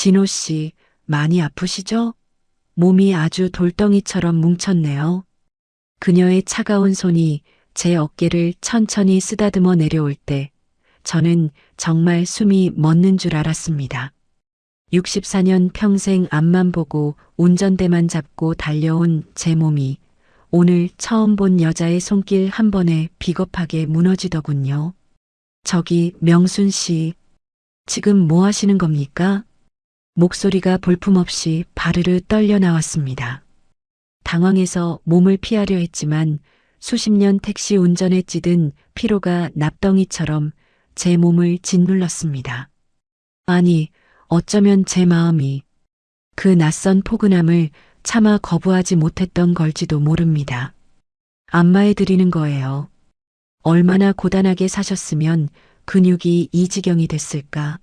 진호 씨, 많이 아프시죠? 몸이 아주 돌덩이처럼 뭉쳤네요. 그녀의 차가운 손이 제 어깨를 천천히 쓰다듬어 내려올 때 저는 정말 숨이 멎는 줄 알았습니다. 64년 평생 앞만 보고 운전대만 잡고 달려온 제 몸이 오늘 처음 본 여자의 손길 한 번에 비겁하게 무너지더군요. 저기 명순 씨, 지금 뭐 하시는 겁니까? 목소리가 볼품없이 바르르 떨려 나왔습니다. 당황해서 몸을 피하려 했지만 수십 년 택시 운전에 찌든 피로가 납덩이처럼 제 몸을 짓눌렀습니다. 아니, 어쩌면 제 마음이 그 낯선 포근함을 차마 거부하지 못했던 걸지도 모릅니다. 안마해 드리는 거예요. 얼마나 고단하게 사셨으면 근육이 이 지경이 됐을까.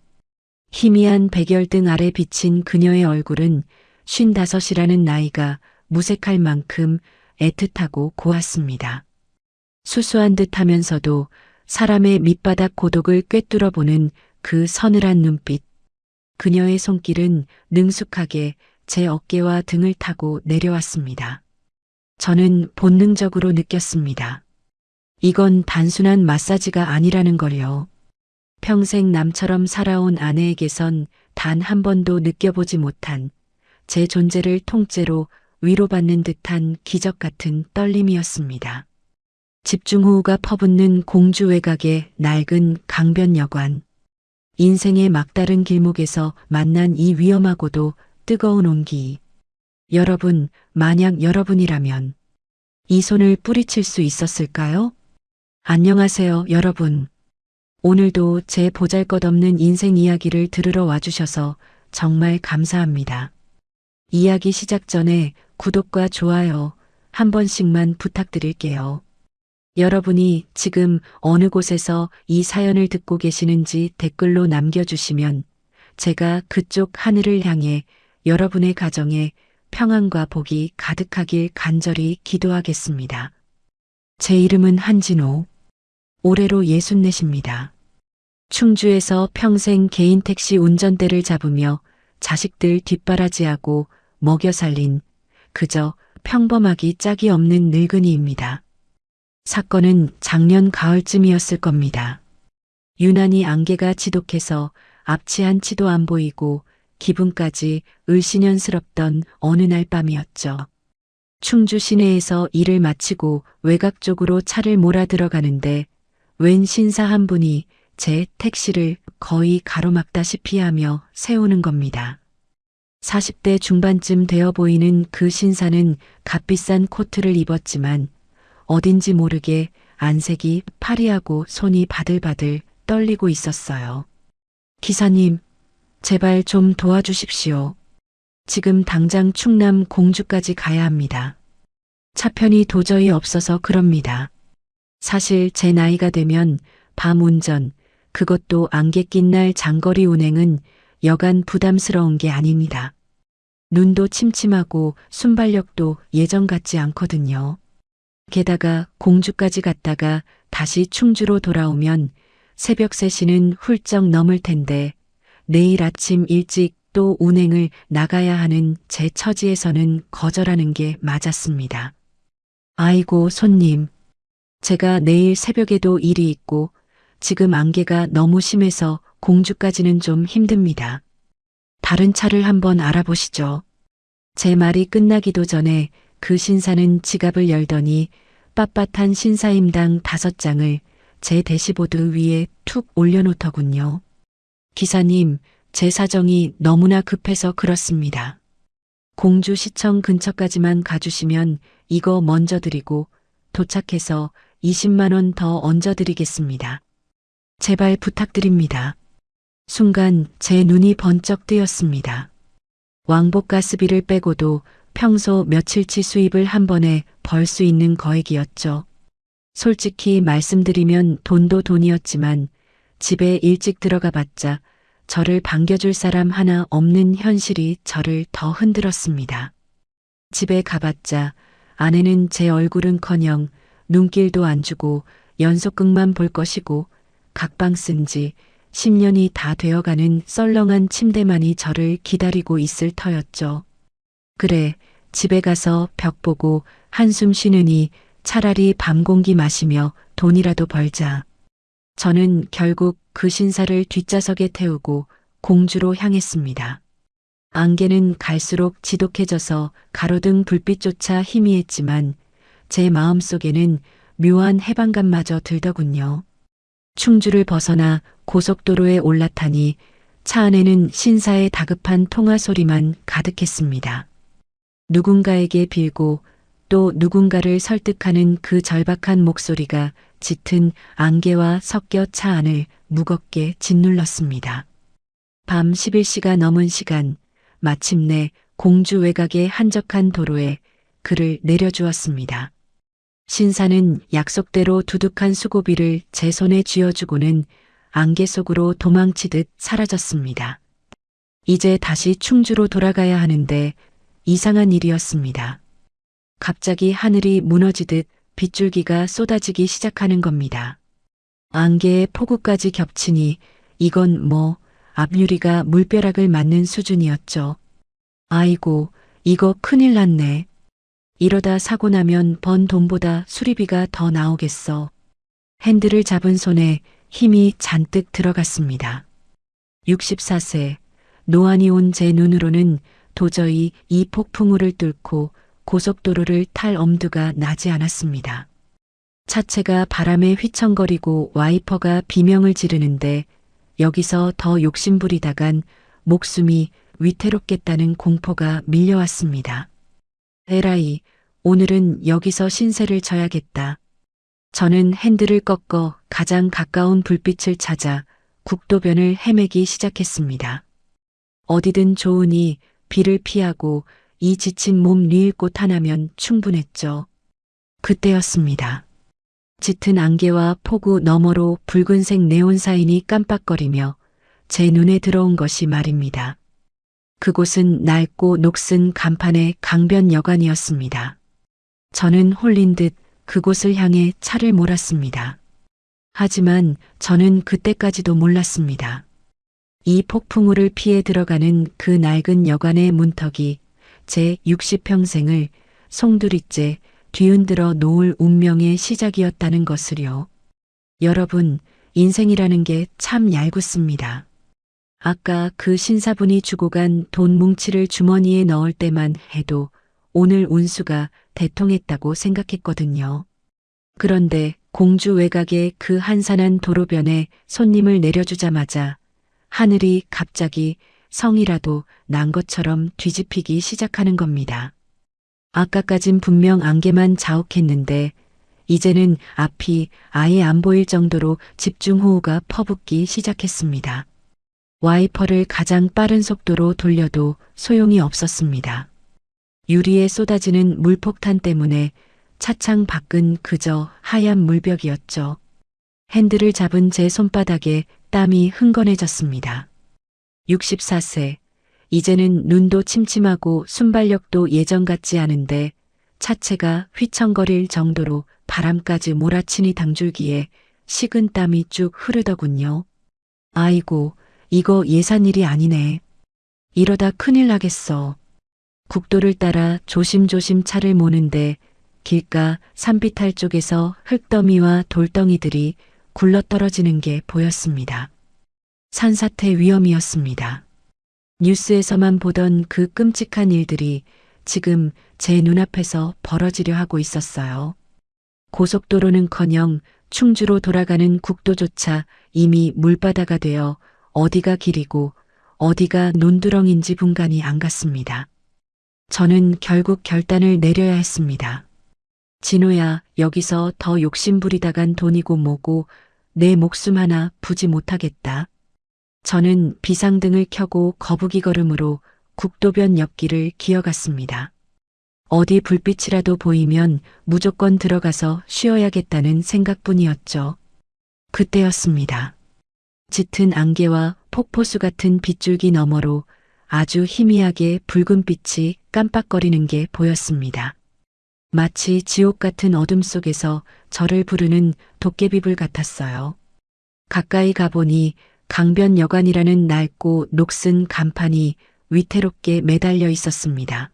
희미한 백열등 아래 비친 그녀의 얼굴은 55이라는 나이가 무색할 만큼 애틋하고 고왔습니다. 수수한 듯 하면서도 사람의 밑바닥 고독을 꿰뚫어 보는 그 서늘한 눈빛. 그녀의 손길은 능숙하게 제 어깨와 등을 타고 내려왔습니다. 저는 본능적으로 느꼈습니다. 이건 단순한 마사지가 아니라는 걸요. 평생 남처럼 살아온 아내에게선 단 한 번도 느껴보지 못한 제 존재를 통째로 위로받는 듯한 기적 같은 떨림이었습니다. 집중호우가 퍼붓는 공주 외곽의 낡은 강변여관. 인생의 막다른 길목에서 만난 이 위험하고도 뜨거운 온기. 여러분, 만약 여러분이라면 이 손을 뿌리칠 수 있었을까요? 안녕하세요, 여러분. 오늘도 제 보잘것없는 인생 이야기를 들으러 와주셔서 정말 감사합니다. 이야기 시작 전에 구독과 좋아요 한 번씩만 부탁드릴게요. 여러분이 지금 어느 곳에서 이 사연을 듣고 계시는지 댓글로 남겨주시면 제가 그쪽 하늘을 향해 여러분의 가정에 평안과 복이 가득하길 간절히 기도하겠습니다. 제 이름은 한진호. 올해로 64입니다. 충주에서 평생 개인 택시 운전대를 잡으며 자식들 뒷바라지하고 먹여 살린 그저 평범하기 짝이 없는 늙은이입니다. 사건은 작년 가을쯤이었을 겁니다. 유난히 안개가 지독해서 앞치 한치도 안 보이고 기분까지 을씨년스럽던 어느 날 밤이었죠. 충주 시내에서 일을 마치고 외곽 쪽으로 차를 몰아 들어가는데 웬 신사 한 분이 제 택시를 거의 가로막다시피 하며 세우는 겁니다. 40대 중반쯤 되어 보이는 그 신사는 값비싼 코트를 입었지만 어딘지 모르게 안색이 파리하고 손이 바들바들 떨리고 있었어요. 기사님, 제발 좀 도와주십시오. 지금 당장 충남 공주까지 가야 합니다. 차편이 도저히 없어서 그럽니다. 사실 제 나이가 되면 밤 운전, 그것도 안개 낀 날 장거리 운행은 여간 부담스러운 게 아닙니다. 눈도 침침하고 순발력도 예전 같지 않거든요. 게다가 공주까지 갔다가 다시 충주로 돌아오면 새벽 3시는 훌쩍 넘을 텐데 내일 아침 일찍 또 운행을 나가야 하는 제 처지에서는 거절하는 게 맞았습니다. 아이고 손님, 제가 내일 새벽에도 일이 있고 지금 안개가 너무 심해서 공주까지는 좀 힘듭니다. 다른 차를 한번 알아보시죠. 제 말이 끝나기도 전에 그 신사는 지갑을 열더니 빳빳한 신사임당 5장을 제 대시보드 위에 툭 올려놓더군요. 기사님, 제 사정이 너무나 급해서 그렇습니다. 공주시청 근처까지만 가주시면 이거 먼저 드리고 도착해서 20만 원 더 얹어드리겠습니다. 제발 부탁드립니다. 순간 제 눈이 번쩍 뜨였습니다. 왕복 가스비를 빼고도 평소 며칠치 수입을 한 번에 벌 수 있는 거액이었죠. 솔직히 말씀드리면 돈도 돈이었지만 집에 일찍 들어가 봤자 저를 반겨줄 사람 하나 없는 현실이 저를 더 흔들었습니다. 집에 가봤자 아내는 제 얼굴은커녕 눈길도 안 주고 연속극만 볼 것이고 각방 쓴 지 10년이 다 되어가는 썰렁한 침대만이 저를 기다리고 있을 터였죠. 그래, 집에 가서 벽 보고 한숨 쉬느니 차라리 밤 공기 마시며 돈이라도 벌자. 저는 결국 그 신사를 뒷좌석에 태우고 공주로 향했습니다. 안개는 갈수록 지독해져서 가로등 불빛조차 희미했지만 제 마음속에는 묘한 해방감마저 들더군요. 충주를 벗어나 고속도로에 올라타니 차 안에는 신사의 다급한 통화 소리만 가득했습니다. 누군가에게 빌고 또 누군가를 설득하는 그 절박한 목소리가 짙은 안개와 섞여 차 안을 무겁게 짓눌렀습니다. 밤 11시가 넘은 시간, 마침내 공주 외곽의 한적한 도로에 그를 내려주었습니다. 신사는 약속대로 두둑한 수고비를 제 손에 쥐어주고는 안개 속으로 도망치듯 사라졌습니다. 이제 다시 충주로 돌아가야 하는데 이상한 일이었습니다. 갑자기 하늘이 무너지듯 빗줄기가 쏟아지기 시작하는 겁니다. 안개의 폭우까지 겹치니 이건 뭐 앞유리가 물벼락을 맞는 수준이었죠. 아이고, 이거 큰일 났네. 이러다 사고 나면 번 돈보다 수리비가 더 나오겠어. 핸들을 잡은 손에 힘이 잔뜩 들어갔습니다. 64세, 노안이 온 제 눈으로는 도저히 이 폭풍우를 뚫고 고속도로를 탈 엄두가 나지 않았습니다. 차체가 바람에 휘청거리고 와이퍼가 비명을 지르는데 여기서 더 욕심부리다간 목숨이 위태롭겠다는 공포가 밀려왔습니다. 에라이, 오늘은 여기서 신세를 져야겠다. 저는 핸들을 꺾어 가장 가까운 불빛을 찾아 국도변을 헤매기 시작했습니다. 어디든 좋으니 비를 피하고 이 지친 몸 뉘을 곳 하나면 충분했죠. 그때였습니다. 짙은 안개와 폭우 너머로 붉은색 네온 사인이 깜빡거리며 제 눈에 들어온 것이 말입니다. 그곳은 낡고 녹슨 간판의 강변여관이었습니다. 저는 홀린 듯 그곳을 향해 차를 몰았습니다. 하지만 저는 그때까지도 몰랐습니다. 이 폭풍우를 피해 들어가는 그 낡은 여관의 문턱이 제 60평생을 송두리째 뒤흔들어 놓을 운명의 시작이었다는 것을요. 여러분, 인생이라는 게 참 얄궂습니다. 아까 그 신사분이 주고 간 돈 뭉치를 주머니에 넣을 때만 해도 오늘 운수가 대통했다고 생각했거든요. 그런데 공주 외곽의 그 한산한 도로변에 손님을 내려주자마자 하늘이 갑자기 성이라도 난 것처럼 뒤집히기 시작하는 겁니다. 아까까진 분명 안개만 자욱했는데 이제는 앞이 아예 안 보일 정도로 집중호우가 퍼붓기 시작했습니다. 와이퍼를 가장 빠른 속도로 돌려도 소용이 없었습니다. 유리에 쏟아지는 물폭탄 때문에 차창 밖은 그저 하얀 물벽이었죠. 핸들을 잡은 제 손바닥에 땀이 흥건해졌습니다. 64세, 이제는 눈도 침침하고 순발력도 예전 같지 않은데 차체가 휘청거릴 정도로 바람까지 몰아치니 당줄기에 식은 땀이 쭉 흐르더군요. 아이고, 이거 예산일이 아니네. 이러다 큰일 나겠어. 국도를 따라 조심조심 차를 모는데 길가 산비탈 쪽에서 흙더미와 돌덩이들이 굴러떨어지는 게 보였습니다. 산사태 위험이었습니다. 뉴스에서만 보던 그 끔찍한 일들이 지금 제 눈앞에서 벌어지려 하고 있었어요. 고속도로는커녕 충주로 돌아가는 국도조차 이미 물바다가 되어 어디가 길이고 어디가 논두렁인지 분간이 안 갔습니다. 저는 결국 결단을 내려야 했습니다. 진호야, 여기서 더 욕심부리다간 돈이고 뭐고 내 목숨 하나 부지 못하겠다. 저는 비상등을 켜고 거북이 걸음으로 국도변 옆길을 기어갔습니다. 어디 불빛이라도 보이면 무조건 들어가서 쉬어야겠다는 생각뿐이었죠. 그때였습니다. 짙은 안개와 폭포수 같은 빗줄기 너머로 아주 희미하게 붉은 빛이 깜빡거리는 게 보였습니다. 마치 지옥 같은 어둠 속에서 저를 부르는 도깨비불 같았어요. 가까이 가보니 강변여관이라는 낡고 녹슨 간판이 위태롭게 매달려 있었습니다.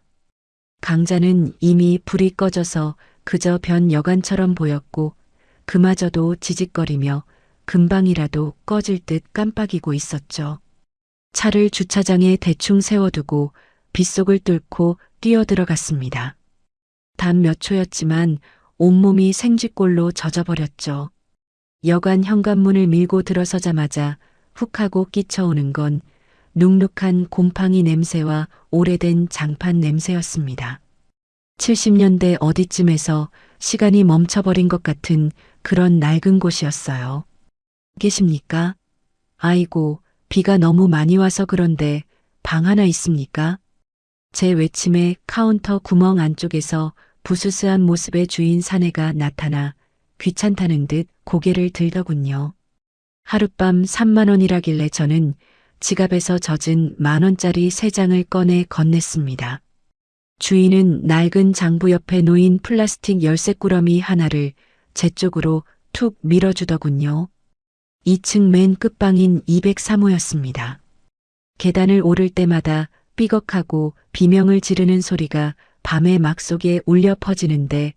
강자는 이미 불이 꺼져서 그저 변여관처럼 보였고 그마저도 지직거리며 금방이라도 꺼질 듯 깜빡이고 있었죠. 차를 주차장에 대충 세워두고 빗속을 뚫고 뛰어들어갔습니다. 단 몇 초였지만 온몸이 생쥐꼴로 젖어버렸죠. 여관 현관문을 밀고 들어서자마자 훅 하고 끼쳐오는 건 눅눅한 곰팡이 냄새와 오래된 장판 냄새였습니다. 70년대 어디쯤에서 시간이 멈춰버린 것 같은 그런 낡은 곳이었어요. 계십니까? 아이고, 비가 너무 많이 와서 그런데 방 하나 있습니까? 제 외침에 카운터 구멍 안쪽에서 부스스한 모습의 주인 사내가 나타나 귀찮다는 듯 고개를 들더군요. 하룻밤 3만 원이라길래 저는 지갑에서 젖은 10,000원짜리 3장을 꺼내 건넸습니다. 주인은 낡은 장부 옆에 놓인 플라스틱 열쇠꾸러미 하나를 제 쪽으로 툭 밀어주더군요. 2층 맨 끝방인 203호였습니다. 계단을 오를 때마다 삐걱하고 비명을 지르는 소리가 밤의 막 속에 울려 퍼지는데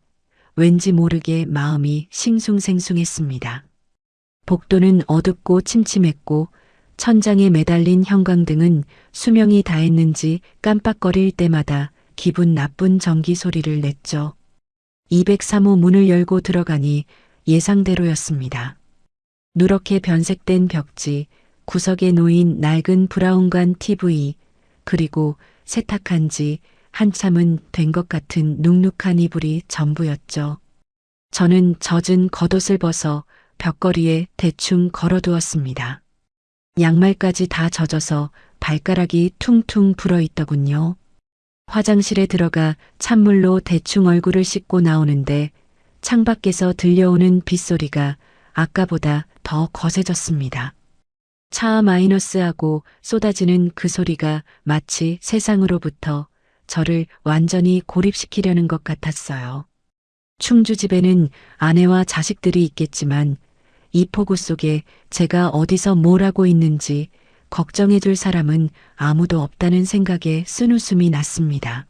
왠지 모르게 마음이 싱숭생숭했습니다. 복도는 어둡고 침침했고 천장에 매달린 형광등은 수명이 다했는지 깜빡거릴 때마다 기분 나쁜 전기 소리를 냈죠. 203호 문을 열고 들어가니 예상대로였습니다. 누렇게 변색된 벽지, 구석에 놓인 낡은 브라운관 TV, 그리고 세탁한 지 한참은 된 것 같은 눅눅한 이불이 전부였죠. 저는 젖은 겉옷을 벗어 벽걸이에 대충 걸어두었습니다. 양말까지 다 젖어서 발가락이 퉁퉁 불어있더군요. 화장실에 들어가 찬물로 대충 얼굴을 씻고 나오는데 창밖에서 들려오는 빗소리가 아까보다 더 거세졌습니다. 차 마이너스하고 쏟아지는 그 소리가 마치 세상으로부터 저를 완전히 고립시키려는 것 같았어요. 충주집에는 아내와 자식들이 있겠지만 이 폭우 속에 제가 어디서 뭘 하고 있는지 걱정해줄 사람은 아무도 없다는 생각에 쓴웃음이 났습니다.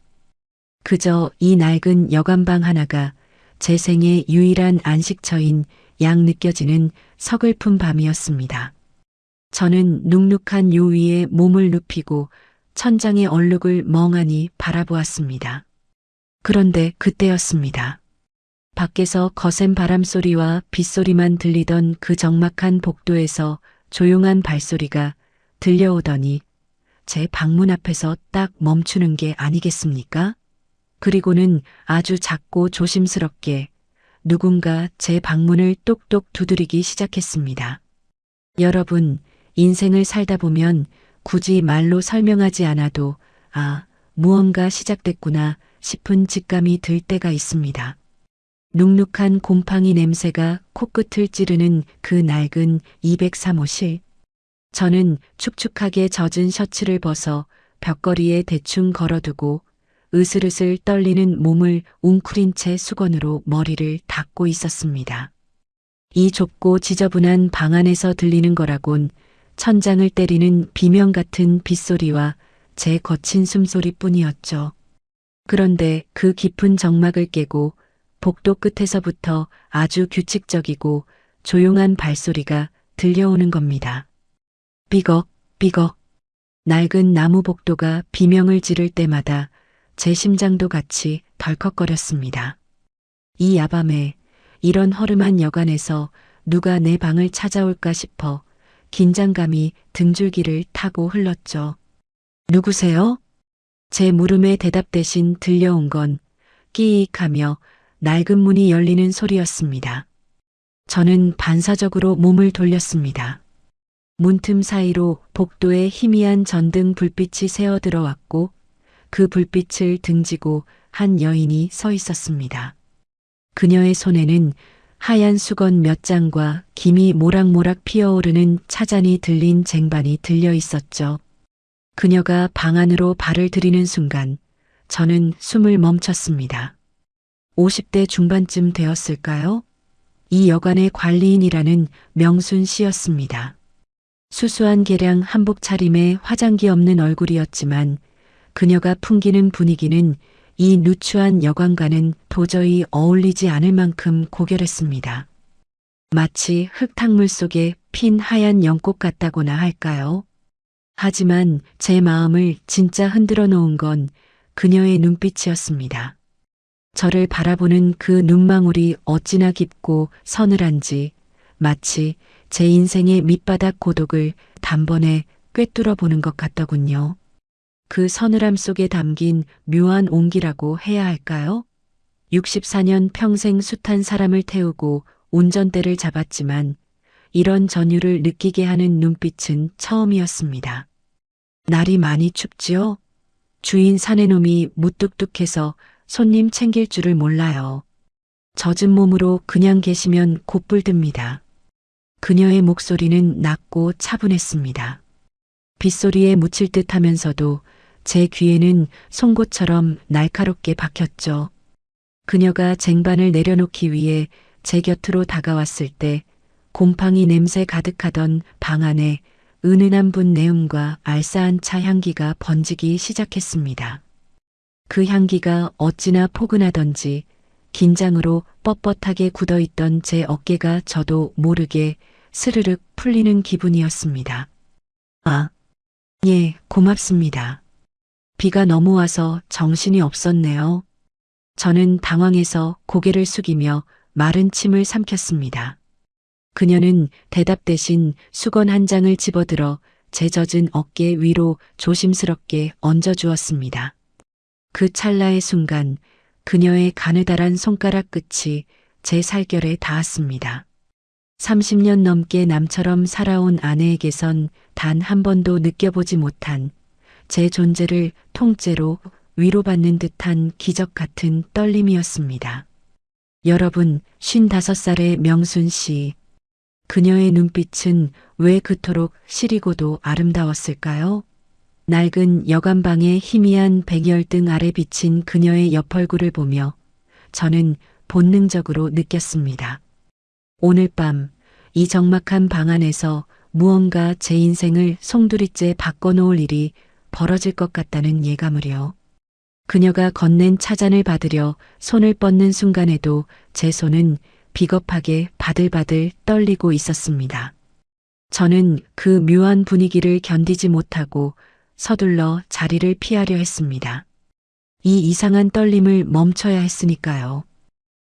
그저 이 낡은 여관방 하나가 제 생의 유일한 안식처인 양 느껴지는 서글픈 밤이었습니다. 저는 눅눅한 요 위에 몸을 눕히고 천장의 얼룩을 멍하니 바라보았습니다. 그런데 그때였습니다. 밖에서 거센 바람소리와 빗소리만 들리던 그 적막한 복도에서 조용한 발소리가 들려오더니 제 방문 앞에서 딱 멈추는 게 아니겠습니까? 그리고는 아주 작고 조심스럽게 누군가 제 방문을 똑똑 두드리기 시작했습니다. 여러분, 인생을 살다 보면 굳이 말로 설명하지 않아도 무언가 시작됐구나 싶은 직감이 들 때가 있습니다. 눅눅한 곰팡이 냄새가 코끝을 찌르는 그 낡은 203호실. 저는 축축하게 젖은 셔츠를 벗어 벽걸이에 대충 걸어두고 으슬으슬 떨리는 몸을 웅크린 채 수건으로 머리를 닦고 있었습니다. 이 좁고 지저분한 방 안에서 들리는 거라곤 천장을 때리는 비명 같은 빗소리와 제 거친 숨소리뿐이었죠. 그런데 그 깊은 정막을 깨고 복도 끝에서부터 아주 규칙적이고 조용한 발소리가 들려오는 겁니다. 삐걱, 삐걱. 낡은 나무 복도가 비명을 지를 때마다 제 심장도 같이 덜컥거렸습니다. 이 야밤에 이런 허름한 여관에서 누가 내 방을 찾아올까 싶어 긴장감이 등줄기를 타고 흘렀죠. 누구세요? 제 물음에 대답 대신 들려온 건 끼익하며 낡은 문이 열리는 소리였습니다. 저는 반사적으로 몸을 돌렸습니다. 문틈 사이로 복도에 희미한 전등 불빛이 새어 들어왔고 그 불빛을 등지고 한 여인이 서 있었습니다. 그녀의 손에는 하얀 수건 몇 장과 김이 모락모락 피어오르는 차잔이 들린 쟁반이 들려 있었죠. 그녀가 방 안으로 발을 들이는 순간 저는 숨을 멈췄습니다. 50대 중반쯤 되었을까요? 이 여관의 관리인이라는 명순 씨였습니다. 수수한 개량 한복 차림에 화장기 없는 얼굴이었지만 그녀가 풍기는 분위기는 이 누추한 여관과는 도저히 어울리지 않을 만큼 고결했습니다. 마치 흙탕물 속에 핀 하얀 연꽃 같다고나 할까요? 하지만 제 마음을 진짜 흔들어 놓은 건 그녀의 눈빛이었습니다. 저를 바라보는 그 눈망울이 어찌나 깊고 서늘한지 마치 제 인생의 밑바닥 고독을 단번에 꿰뚫어 보는 것 같더군요. 그 서늘함 속에 담긴 묘한 온기라고 해야 할까요? 64년 평생 숱한 사람을 태우고 운전대를 잡았지만 이런 전율을 느끼게 하는 눈빛은 처음이었습니다. 날이 많이 춥지요? 주인 사내놈이 무뚝뚝해서 손님 챙길 줄을 몰라요. 젖은 몸으로 그냥 계시면 곧불듭니다. 그녀의 목소리는 낮고 차분했습니다. 빗소리에 묻힐 듯 하면서도 제 귀에는 송곳처럼 날카롭게 박혔죠. 그녀가 쟁반을 내려놓기 위해 제 곁으로 다가왔을 때 곰팡이 냄새 가득하던 방 안에 은은한 분 내음과 알싸한 차 향기가 번지기 시작했습니다. 그 향기가 어찌나 포근하던지 긴장으로 뻣뻣하게 굳어있던 제 어깨가 저도 모르게 스르륵 풀리는 기분이었습니다. 아, 예, 고맙습니다. 비가 너무 와서 정신이 없었네요. 저는 당황해서 고개를 숙이며 마른 침을 삼켰습니다. 그녀는 대답 대신 수건 한 장을 집어들어 제 젖은 어깨 위로 조심스럽게 얹어주었습니다. 그 찰나의 순간 그녀의 가느다란 손가락 끝이 제 살결에 닿았습니다. 30년 넘게 남처럼 살아온 아내에게선 단 한 번도 느껴보지 못한 제 존재를 통째로 위로받는 듯한 기적 같은 떨림이었습니다. 여러분, 55살의 명순 씨. 그녀의 눈빛은 왜 그토록 시리고도 아름다웠을까요? 낡은 여관방의 희미한 백열등 아래 비친 그녀의 옆얼굴을 보며 저는 본능적으로 느꼈습니다. 오늘 밤 이 적막한 방 안에서 무언가 제 인생을 송두리째 바꿔놓을 일이 벌어질 것 같다는 예감을요. 그녀가 건넨 차잔을 받으려 손을 뻗는 순간에도 제 손은 비겁하게 바들바들 떨리고 있었습니다. 저는 그 묘한 분위기를 견디지 못하고 서둘러 자리를 피하려 했습니다. 이 이상한 떨림을 멈춰야 했으니까요.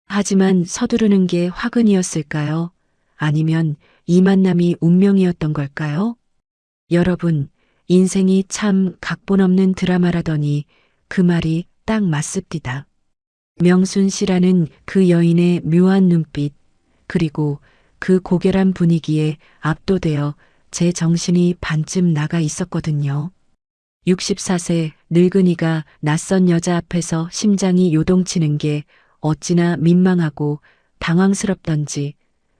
하지만 서두르는 게 화근이었을까요? 아니면 이 만남이 운명이었던 걸까요? 여러분, 인생이 참 각본 없는 드라마라더니 그 말이 딱 맞습니다. 명순 씨라는 그 여인의 묘한 눈빛, 그리고 그 고결한 분위기에 압도되어 제 정신이 반쯤 나가 있었거든요. 64세 늙은이가 낯선 여자 앞에서 심장이 요동치는 게 어찌나 민망하고 당황스럽던지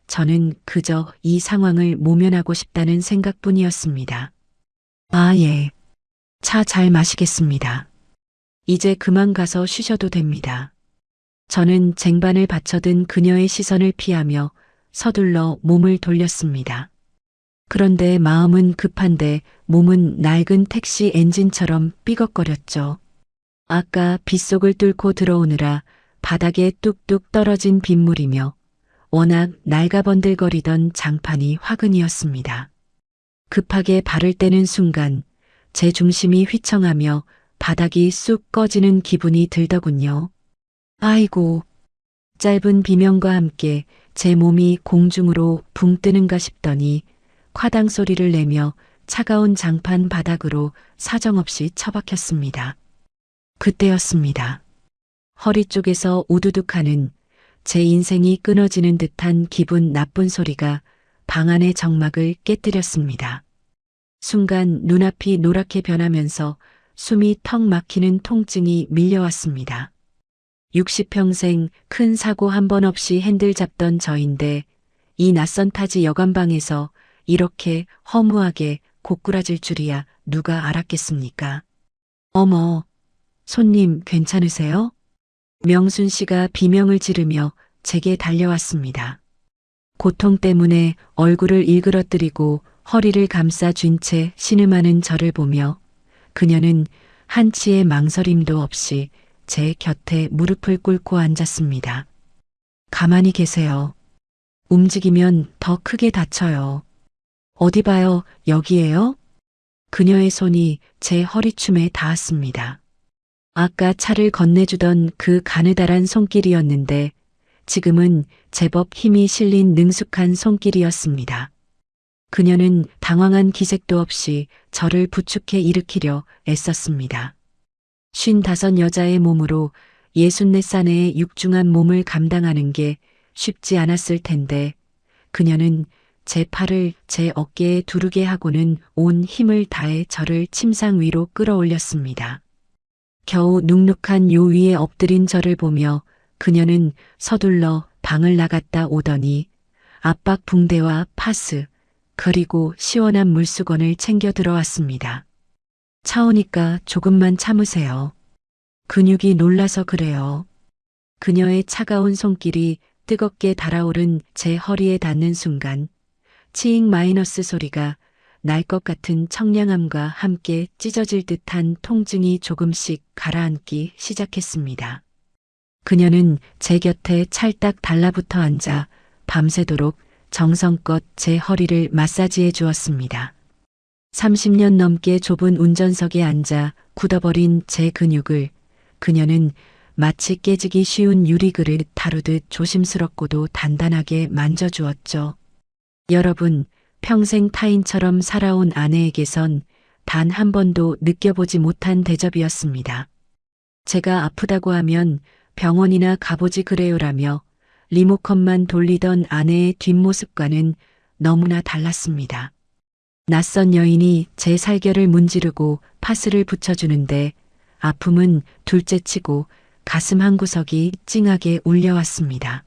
저는 그저 이 상황을 모면하고 싶다는 생각뿐이었습니다. 아, 예. 차 잘 마시겠습니다. 이제 그만 가서 쉬셔도 됩니다. 저는 쟁반을 받쳐든 그녀의 시선을 피하며 서둘러 몸을 돌렸습니다. 그런데 마음은 급한데 몸은 낡은 택시 엔진처럼 삐걱거렸죠. 아까 빗속을 뚫고 들어오느라 바닥에 뚝뚝 떨어진 빗물이며 워낙 낡아번들거리던 장판이 화근이었습니다. 급하게 발을 떼는 순간 제 중심이 휘청하며 바닥이 쑥 꺼지는 기분이 들더군요. 아이고, 짧은 비명과 함께 제 몸이 공중으로 붕 뜨는가 싶더니 화당 소리를 내며 차가운 장판 바닥으로 사정없이 처박혔습니다. 그때였습니다. 허리 쪽에서 우두둑하는 제 인생이 끊어지는 듯한 기분 나쁜 소리가 방 안의 정막을 깨뜨렸습니다. 순간 눈앞이 노랗게 변하면서 숨이 턱 막히는 통증이 밀려왔습니다. 60평생 큰 사고 한 번 없이 핸들 잡던 저인데 이 낯선 타지 여관방에서 이렇게 허무하게 고꾸라질 줄이야 누가 알았겠습니까? 어머, 손님 괜찮으세요? 명순 씨가 비명을 지르며 제게 달려왔습니다. 고통 때문에 얼굴을 일그러뜨리고 허리를 감싸 쥔 채 신음하는 저를 보며 그녀는 한치의 망설임도 없이 제 곁에 무릎을 꿇고 앉았습니다. 가만히 계세요. 움직이면 더 크게 다쳐요. 어디 봐요, 여기에요? 그녀의 손이 제 허리춤에 닿았습니다. 아까 차를 건네주던 그 가느다란 손길이었는데 지금은 제법 힘이 실린 능숙한 손길이었습니다. 그녀는 당황한 기색도 없이 저를 부축해 일으키려 애썼습니다. 55 여자의 몸으로 64사내의 육중한 몸을 감당하는 게 쉽지 않았을 텐데 그녀는 제 팔을 제 어깨에 두르게 하고는 온 힘을 다해 저를 침상 위로 끌어올렸습니다. 겨우 눅눅한 요 위에 엎드린 저를 보며 그녀는 서둘러 방을 나갔다 오더니 압박 붕대와 파스 그리고 시원한 물수건을 챙겨 들어왔습니다. 차오니까 조금만 참으세요. 근육이 놀라서 그래요. 그녀의 차가운 손길이 뜨겁게 달아오른 제 허리에 닿는 순간 치잉 마이너스 소리가 날 것 같은 청량함과 함께 찢어질 듯한 통증이 조금씩 가라앉기 시작했습니다. 그녀는 제 곁에 찰딱 달라붙어 앉아 밤새도록 정성껏 제 허리를 마사지해 주었습니다. 30년 넘게 좁은 운전석에 앉아 굳어버린 제 근육을 그녀는 마치 깨지기 쉬운 유리그릇 다루듯 조심스럽고도 단단하게 만져주었죠. 여러분, 평생 타인처럼 살아온 아내에게선 단 한 번도 느껴보지 못한 대접이었습니다. 제가 아프다고 하면 병원이나 가보지 그래요라며 리모컨만 돌리던 아내의 뒷모습과는 너무나 달랐습니다. 낯선 여인이 제 살결을 문지르고 파스를 붙여주는데 아픔은 둘째치고 가슴 한구석이 찡하게 울려왔습니다.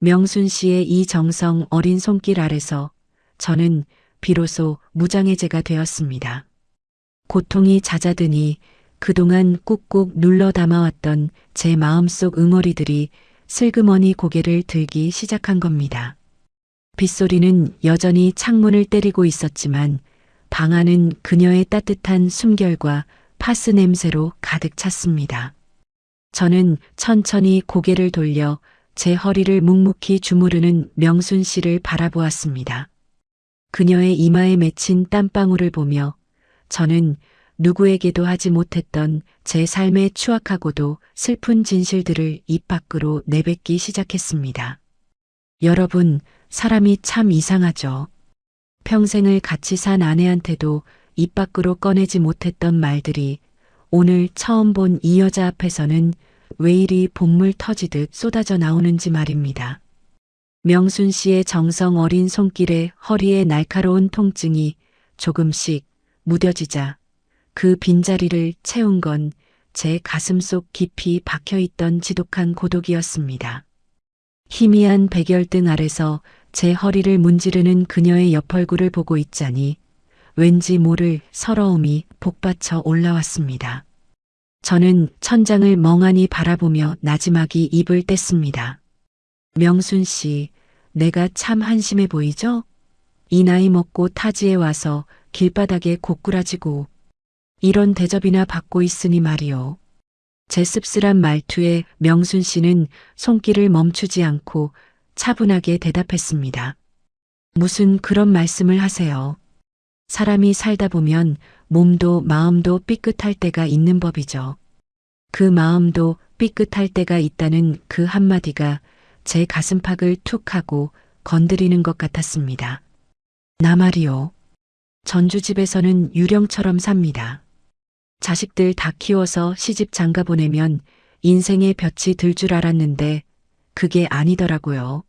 명순 씨의 이 정성 어린 손길 아래서 저는 비로소 무장해제가 되었습니다. 고통이 잦아드니 그동안 꾹꾹 눌러 담아왔던 제 마음속 응어리들이 슬그머니 고개를 들기 시작한 겁니다. 빗소리는 여전히 창문을 때리고 있었지만 방 안은 그녀의 따뜻한 숨결과 파스 냄새로 가득 찼습니다. 저는 천천히 고개를 돌려 제 허리를 묵묵히 주무르는 명순 씨를 바라보았습니다. 그녀의 이마에 맺힌 땀방울을 보며 저는 누구에게도 하지 못했던 제 삶의 추악하고도 슬픈 진실들을 입 밖으로 내뱉기 시작했습니다. 여러분, 사람이 참 이상하죠. 평생을 같이 산 아내한테도 입 밖으로 꺼내지 못했던 말들이 오늘 처음 본 이 여자 앞에서는 왜 이리 본물 터지듯 쏟아져 나오는지 말입니다. 명순 씨의 정성 어린 손길에 허리에 날카로운 통증이 조금씩 무뎌지자 그 빈자리를 채운 건 제 가슴속 깊이 박혀있던 지독한 고독이었습니다. 희미한 백열등 아래서 제 허리를 문지르는 그녀의 옆얼굴을 보고 있자니 왠지 모를 서러움이 복받쳐 올라왔습니다. 저는 천장을 멍하니 바라보며 나지막이 입을 뗐습니다. 명순 씨, 내가 참 한심해 보이죠? 이 나이 먹고 타지에 와서 길바닥에 고꾸라지고 이런 대접이나 받고 있으니 말이요. 제 씁쓸한 말투에 명순 씨는 손길을 멈추지 않고 차분하게 대답했습니다. 무슨 그런 말씀을 하세요. 사람이 살다 보면 몸도 마음도 삐끗할 때가 있는 법이죠. 그 마음도 삐끗할 때가 있다는 그 한마디가 제 가슴팍을 툭 하고 건드리는 것 같았습니다. 나 말이요. 전주집에서는 유령처럼 삽니다. 자식들 다 키워서 시집 장가 보내면 인생의 볕이 들 줄 알았는데 그게 아니더라고요.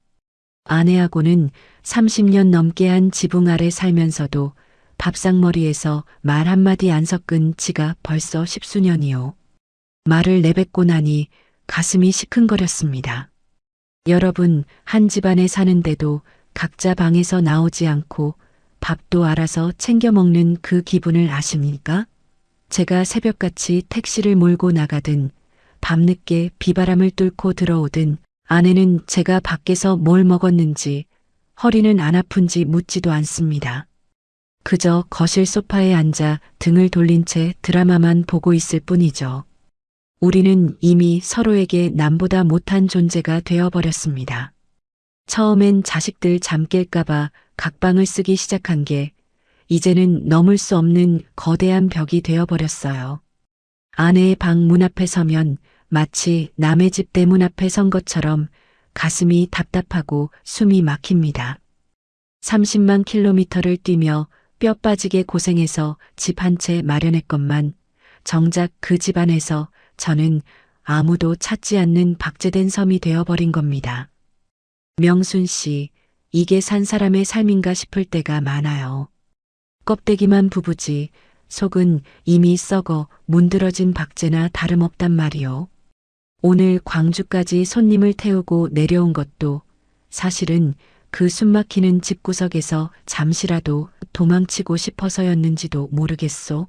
아내하고는 30년 넘게 한 지붕 아래 살면서도 밥상머리에서 말 한마디 안 섞은 지가 벌써 10수년이요. 말을 내뱉고 나니 가슴이 시큰거렸습니다. 여러분, 한 집안에 사는데도 각자 방에서 나오지 않고 밥도 알아서 챙겨 먹는 그 기분을 아십니까? 제가 새벽같이 택시를 몰고 나가든 밤늦게 비바람을 뚫고 들어오든 아내는 제가 밖에서 뭘 먹었는지 허리는 안 아픈지 묻지도 않습니다. 그저 거실 소파에 앉아 등을 돌린 채 드라마만 보고 있을 뿐이죠. 우리는 이미 서로에게 남보다 못한 존재가 되어버렸습니다. 처음엔 자식들 잠 깰까봐 각방을 쓰기 시작한 게 이제는 넘을 수 없는 거대한 벽이 되어버렸어요. 아내의 방 문 앞에 서면 마치 남의 집 대문 앞에 선 것처럼 가슴이 답답하고 숨이 막힙니다. 30만 킬로미터를 뛰며 뼈 빠지게 고생해서 집 한 채 마련했건만 정작 그 집 안에서 저는 아무도 찾지 않는 박제된 섬이 되어버린 겁니다. 명순 씨, 이게 산 사람의 삶인가 싶을 때가 많아요. 껍데기만 부부지 속은 이미 썩어 문드러진 박제나 다름없단 말이요. 오늘 광주까지 손님을 태우고 내려온 것도 사실은 그 숨막히는 집구석에서 잠시라도 도망치고 싶어서였는지도 모르겠소.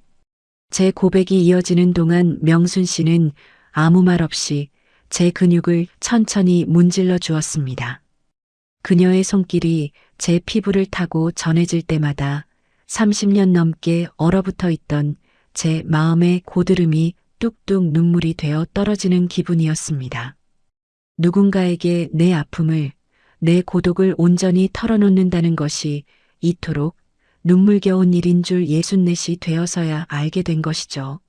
제 고백이 이어지는 동안 명순 씨는 아무 말 없이 제 근육을 천천히 문질러 주었습니다. 그녀의 손길이 제 피부를 타고 전해질 때마다 30년 넘게 얼어붙어 있던 제 마음의 고드름이 뚝뚝 눈물이 되어 떨어지는 기분이었습니다. 누군가에게 내 아픔을, 내 고독을 온전히 털어놓는다는 것이 이토록 눈물겨운 일인 줄 64이 되어서야 알게 된 것이죠.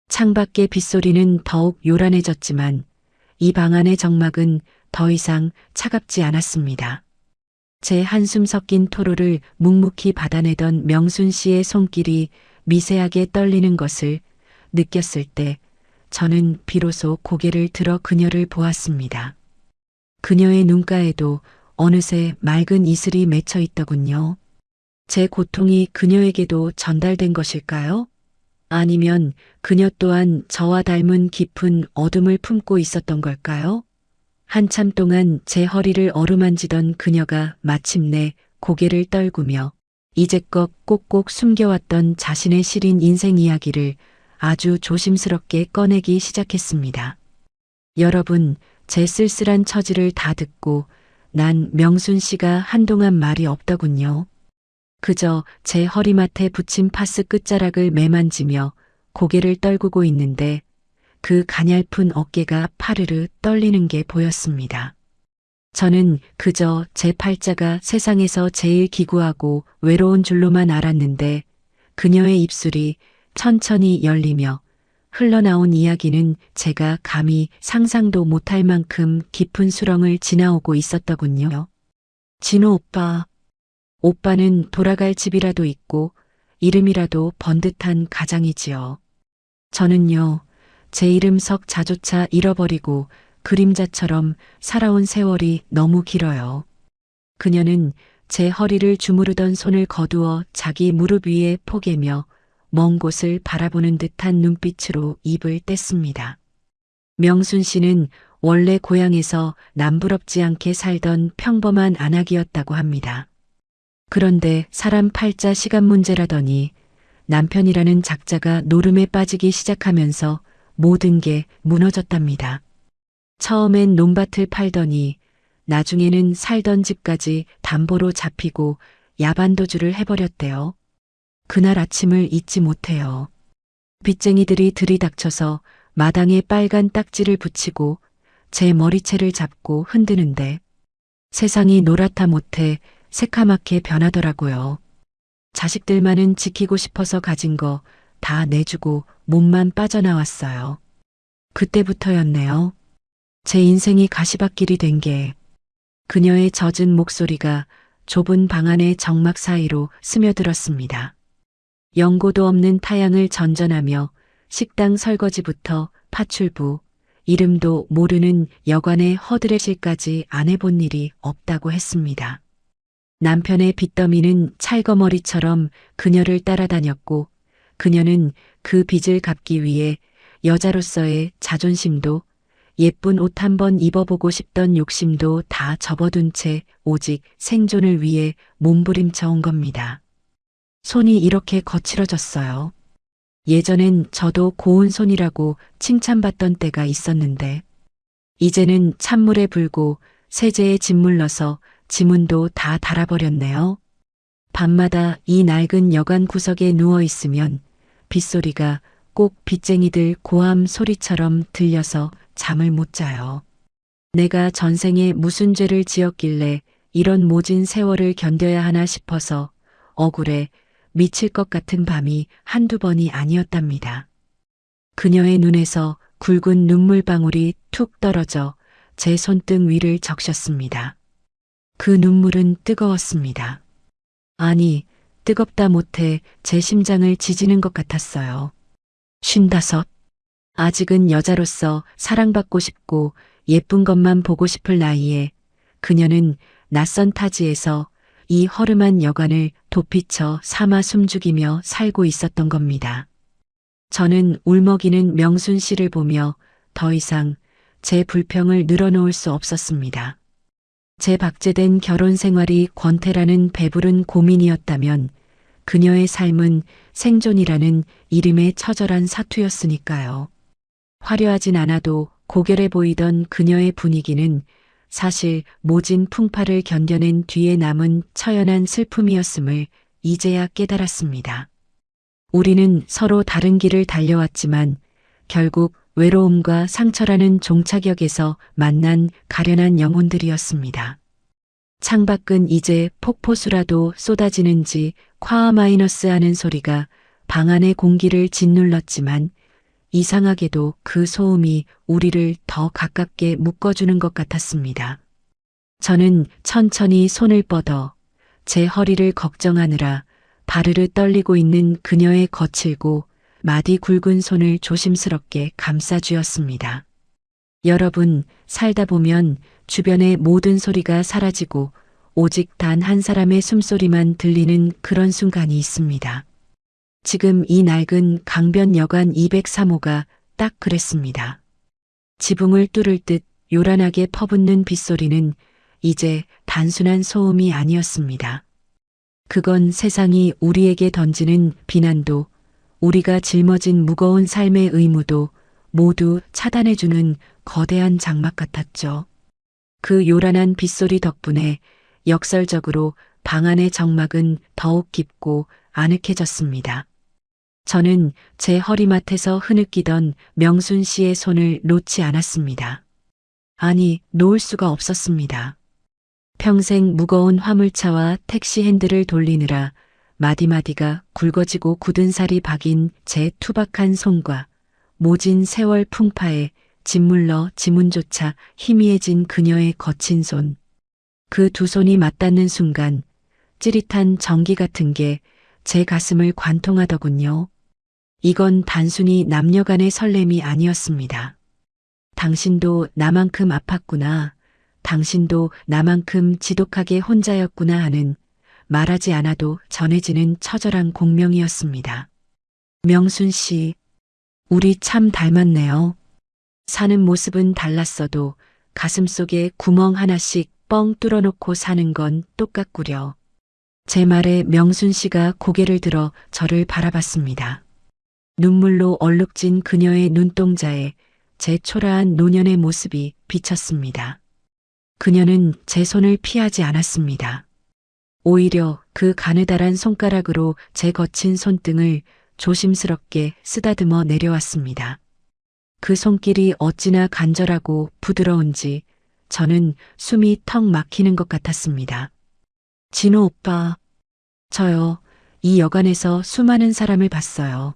창밖의 빗소리는 더욱 요란해졌지만 이 방 안의 정막은 더 이상 차갑지 않았습니다. 제 한숨 섞인 토로를 묵묵히 받아내던 명순 씨의 손길이 미세하게 떨리는 것을 느꼈을 때 저는 비로소 고개를 들어 그녀를 보았습니다. 그녀의 눈가에도 어느새 맑은 이슬이 맺혀 있더군요. 제 고통이 그녀에게도 전달된 것일까요? 아니면 그녀 또한 저와 닮은 깊은 어둠을 품고 있었던 걸까요? 한참 동안 제 허리를 어루만지던 그녀가 마침내 고개를 떨구며 이제껏 꼭꼭 숨겨왔던 자신의 시린 인생 이야기를 아주 조심스럽게 꺼내기 시작했습니다. 여러분, 제 쓸쓸한 처지를 다 듣고 난 명순 씨가 한동안 말이 없더군요. 그저 제 허리맡에 붙인 파스 끝자락을 매만지며 고개를 떨구고 있는데 그 가냘픈 어깨가 파르르 떨리는 게 보였습니다. 저는 그저 제 팔자가 세상에서 제일 기구하고 외로운 줄로만 알았는데 그녀의 입술이 천천히 열리며 흘러나온 이야기는 제가 감히 상상도 못할 만큼 깊은 수렁을 지나오고 있었더군요. 진호 오빠. 오빠는 돌아갈 집이라도 있고 이름이라도 번듯한 가장이지요. 저는요, 제 이름 석자조차 잃어버리고 그림자처럼 살아온 세월이 너무 길어요. 그녀는 제 허리를 주무르던 손을 거두어 자기 무릎 위에 포개며 먼 곳을 바라보는 듯한 눈빛으로 입을 뗐습니다. 명순 씨는 원래 고향에서 남부럽지 않게 살던 평범한 안악이었다고 합니다. 그런데 사람 팔자 시간 문제라더니 남편이라는 작자가 노름에 빠지기 시작하면서 모든 게 무너졌답니다. 처음엔 논밭을 팔더니 나중에는 살던 집까지 담보로 잡히고 야반도주를 해버렸대요. 그날 아침을 잊지 못해요. 빚쟁이들이 들이닥쳐서 마당에 빨간 딱지를 붙이고 제 머리채를 잡고 흔드는데 세상이 노랗다 못해 새카맣게 변하더라고요. 자식들만은 지키고 싶어서 가진 거 다 내주고 몸만 빠져나왔어요. 그때부터였네요. 제 인생이 가시밭길이 된 게. 그녀의 젖은 목소리가 좁은 방 안의 정막 사이로 스며들었습니다. 연고도 없는 타양을 전전하며 식당 설거지부터 파출부, 이름도 모르는 여관의 허드렛일까지 안 해본 일이 없다고 했습니다. 남편의 빚더미는 찰거머리처럼 그녀를 따라다녔고 그녀는 그 빚을 갚기 위해 여자로서의 자존심도 예쁜 옷 한 번 입어보고 싶던 욕심도 다 접어둔 채 오직 생존을 위해 몸부림쳐 온 겁니다. 손이 이렇게 거칠어졌어요. 예전엔 저도 고운 손이라고 칭찬받던 때가 있었는데 이제는 찬물에 불고 세제에 짓물러서 지문도 다 닳아버렸네요. 밤마다 이 낡은 여관 구석에 누워 있으면 빗소리가 꼭 빗쟁이들 고함 소리처럼 들려서 잠을 못 자요. 내가 전생에 무슨 죄를 지었길래 이런 모진 세월을 견뎌야 하나 싶어서 억울해 미칠 것 같은 밤이 한두 번이 아니었답니다. 그녀의 눈에서 굵은 눈물방울이 툭 떨어져 제 손등 위를 적셨습니다. 그 눈물은 뜨거웠습니다. 아니, 뜨겁다 못해 제 심장을 지지는 것 같았어요. 55. 아직은 여자로서 사랑받고 싶고 예쁜 것만 보고 싶을 나이에 그녀는 낯선 타지에서 이 허름한 여관을 도피쳐 삼아 숨죽이며 살고 있었던 겁니다. 저는 울먹이는 명순 씨를 보며 더 이상 제 불평을 늘어놓을 수 없었습니다. 제 박제된 결혼 생활이 권태라는 배부른 고민이었다면 그녀의 삶은 생존이라는 이름의 처절한 사투였으니까요. 화려하진 않아도 고결해 보이던 그녀의 분위기는 사실 모진 풍파를 견뎌낸 뒤에 남은 처연한 슬픔이었음을 이제야 깨달았습니다. 우리는 서로 다른 길을 달려왔지만 결국 외로움과 상처라는 종착역에서 만난 가련한 영혼들이었습니다. 창밖은 이제 폭포수라도 쏟아지는지 콰 마이너스 하는 소리가 방 안의 공기를 짓눌렀지만 이상하게도 그 소음이 우리를 더 가깝게 묶어주는 것 같았습니다. 저는 천천히 손을 뻗어 제 허리를 걱정하느라 바르르 떨리고 있는 그녀의 거칠고 마디 굵은 손을 조심스럽게 감싸주었습니다. 여러분, 살다 보면 주변의 모든 소리가 사라지고 오직 단 한 사람의 숨소리만 들리는 그런 순간이 있습니다. 지금 이 낡은 강변 여관 203호가 딱 그랬습니다. 지붕을 뚫을 듯 요란하게 퍼붓는 빗소리는 이제 단순한 소음이 아니었습니다. 그건 세상이 우리에게 던지는 비난도 우리가 짊어진 무거운 삶의 의무도 모두 차단해주는 거대한 장막 같았죠. 그 요란한 빗소리 덕분에 역설적으로 방 안의 정막은 더욱 깊고 아늑해졌습니다. 저는 제 허리맡에서 흐느끼던 명순 씨의 손을 놓지 않았습니다. 아니, 놓을 수가 없었습니다. 평생 무거운 화물차와 택시 핸들을 돌리느라 마디마디가 굵어지고 굳은 살이 박인 제 투박한 손과 모진 세월 풍파에 짓물러 지문조차 희미해진 그녀의 거친 손. 그 두 손이 맞닿는 순간 찌릿한 전기 같은 게 제 가슴을 관통하더군요. 이건 단순히 남녀 간의 설렘이 아니었습니다. 당신도 나만큼 아팠구나. 당신도 나만큼 지독하게 혼자였구나 하는 말하지 않아도 전해지는 처절한 공명이었습니다. 명순 씨, 우리 참 닮았네요. 사는 모습은 달랐어도 가슴 속에 구멍 하나씩 뻥 뚫어놓고 사는 건 똑같구려. 제 말에 명순 씨가 고개를 들어 저를 바라봤습니다. 눈물로 얼룩진 그녀의 눈동자에 제 초라한 노년의 모습이 비쳤습니다. 그녀는 제 손을 피하지 않았습니다. 오히려 그 가느다란 손가락으로 제 거친 손등을 조심스럽게 쓰다듬어 내려왔습니다. 그 손길이 어찌나 간절하고 부드러운지 저는 숨이 턱 막히는 것 같았습니다. 진호 오빠, 저요, 이 여관에서 수많은 사람을 봤어요.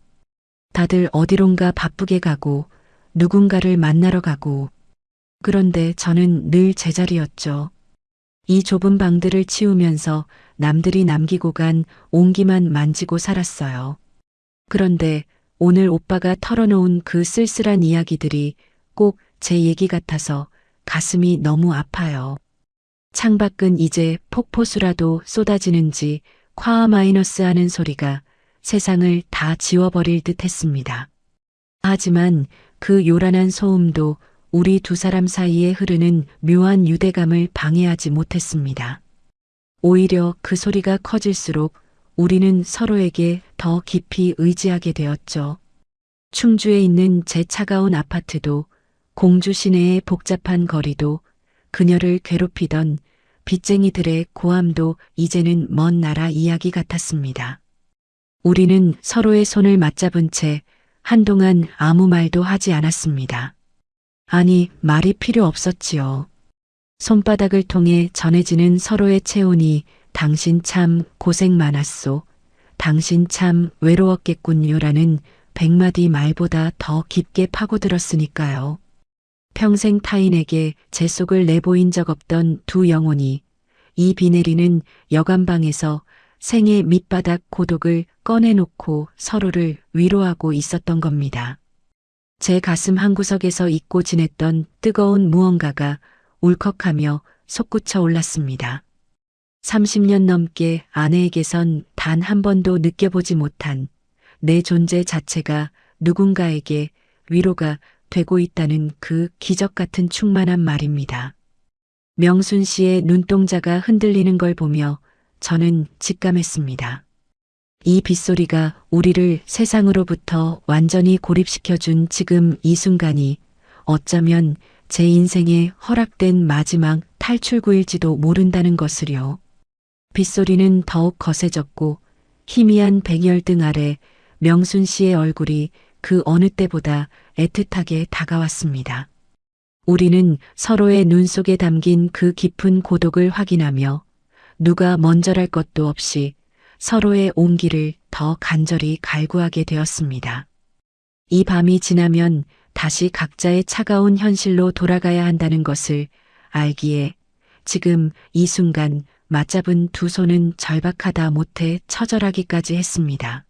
다들 어디론가 바쁘게 가고 누군가를 만나러 가고 그런데 저는 늘 제자리였죠. 이 좁은 방들을 치우면서 남들이 남기고 간 옹기만 만지고 살았어요. 그런데 오늘 오빠가 털어놓은 그 쓸쓸한 이야기들이 꼭 제 얘기 같아서 가슴이 너무 아파요. 창밖은 이제 폭포수라도 쏟아지는지 콰 마이너스 하는 소리가 세상을 다 지워버릴 듯 했습니다. 하지만 그 요란한 소음도 우리 두 사람 사이에 흐르는 묘한 유대감을 방해하지 못했습니다. 오히려 그 소리가 커질수록 우리는 서로에게 더 깊이 의지하게 되었죠. 충주에 있는 제 차가운 아파트도 공주 시내의 복잡한 거리도 그녀를 괴롭히던 빚쟁이들의 고함도 이제는 먼 나라 이야기 같았습니다. 우리는 서로의 손을 맞잡은 채 한동안 아무 말도 하지 않았습니다. 아니, 말이 필요 없었지요. 손바닥을 통해 전해지는 서로의 체온이 당신 참 고생 많았소. 당신 참 외로웠겠군요라는 100마디 말보다 더 깊게 파고들었으니까요. 평생 타인에게 제 속을 내보인 적 없던 두 영혼이 이 비 내리는 여간방에서 생의 밑바닥 고독을 꺼내놓고 서로를 위로하고 있었던 겁니다. 제 가슴 한구석에서 잊고 지냈던 뜨거운 무언가가 울컥하며 솟구쳐 올랐습니다. 30년 넘게 아내에게선 단 한 번도 느껴보지 못한 내 존재 자체가 누군가에게 위로가 되고 있다는 그 기적 같은 충만한 말입니다. 명순 씨의 눈동자가 흔들리는 걸 보며 저는 직감했습니다. 이 빗소리가 우리를 세상으로부터 완전히 고립시켜준 지금 이 순간이 어쩌면 제 인생에 허락된 마지막 탈출구일지도 모른다는 것을요. 빗소리는 더욱 거세졌고 희미한 백열등 아래 명순 씨의 얼굴이 그 어느 때보다 애틋하게 다가왔습니다. 우리는 서로의 눈 속에 담긴 그 깊은 고독을 확인하며 누가 먼저랄 것도 없이 서로의 온기를 더 간절히 갈구하게 되었습니다. 이 밤이 지나면 다시 각자의 차가운 현실로 돌아가야 한다는 것을 알기에 지금 이 순간 맞잡은 두 손은 절박하다 못해 처절하기까지 했습니다.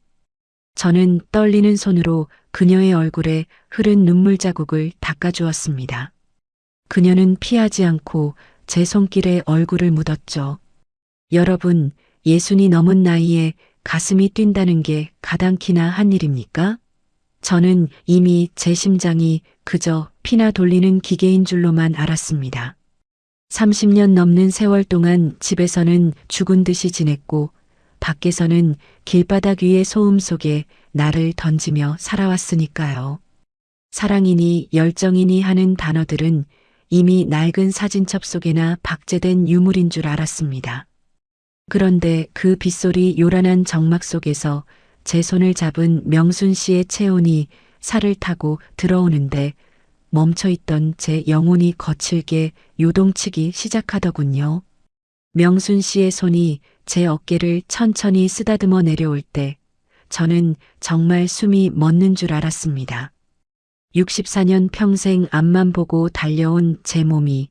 저는 떨리는 손으로 그녀의 얼굴에 흐른 눈물 자국을 닦아주었습니다. 그녀는 피하지 않고 제 손길에 얼굴을 묻었죠. 여러분, 60이 넘은 나이에 가슴이 뛴다는 게 가당키나 한 일입니까? 저는 이미 제 심장이 그저 피나 돌리는 기계인 줄로만 알았습니다. 30년 넘는 세월 동안 집에서는 죽은 듯이 지냈고 밖에서는 길바닥 위의 소음 속에 나를 던지며 살아왔으니까요. 사랑이니 열정이니 하는 단어들은 이미 낡은 사진첩 속에나 박제된 유물인 줄 알았습니다. 그런데 그 빗소리 요란한 정막 속에서 제 손을 잡은 명순 씨의 체온이 살을 타고 들어오는데 멈춰있던 제 영혼이 거칠게 요동치기 시작하더군요. 명순 씨의 손이 제 어깨를 천천히 쓰다듬어 내려올 때 저는 정말 숨이 멎는 줄 알았습니다. 64년 평생 앞만 보고 달려온 제 몸이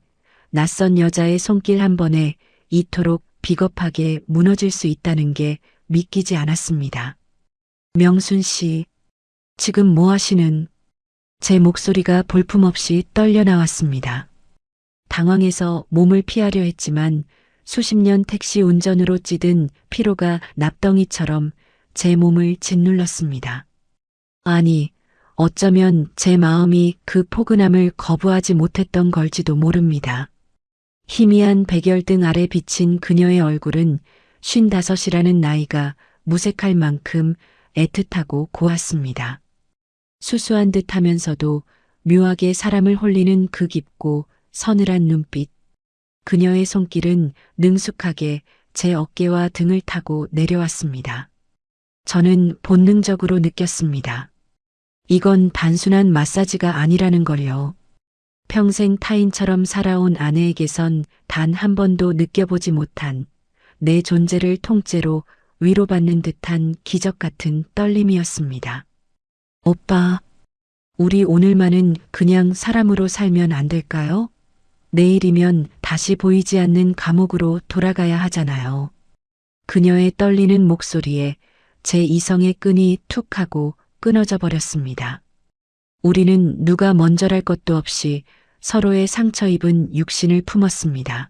낯선 여자의 손길 한 번에 이토록 비겁하게 무너질 수 있다는 게 믿기지 않았습니다. 명순 씨, 지금 뭐 하시는? 제 목소리가 볼품없이 떨려 나왔습니다. 당황해서 몸을 피하려 했지만 수십 년 택시 운전으로 찌든 피로가 납덩이처럼 제 몸을 짓눌렀습니다. 아니, 어쩌면 제 마음이 그 포근함을 거부하지 못했던 걸지도 모릅니다. 희미한 백열등 아래 비친 그녀의 얼굴은 55이라는 나이가 무색할 만큼 애틋하고 고왔습니다. 수수한 듯 하면서도 묘하게 사람을 홀리는 그 깊고 서늘한 눈빛. 그녀의 손길은 능숙하게 제 어깨와 등을 타고 내려왔습니다. 저는 본능적으로 느꼈습니다. 이건 단순한 마사지가 아니라는 걸요. 평생 타인처럼 살아온 아내에게선 단 한 번도 느껴보지 못한 내 존재를 통째로 위로받는 듯한 기적 같은 떨림이었습니다. 오빠, 우리 오늘만은 그냥 사람으로 살면 안 될까요? 내일이면 다시 보이지 않는 감옥으로 돌아가야 하잖아요. 그녀의 떨리는 목소리에 제 이성의 끈이 툭 하고 끊어져 버렸습니다. 우리는 누가 먼저랄 것도 없이 서로의 상처 입은 육신을 품었습니다.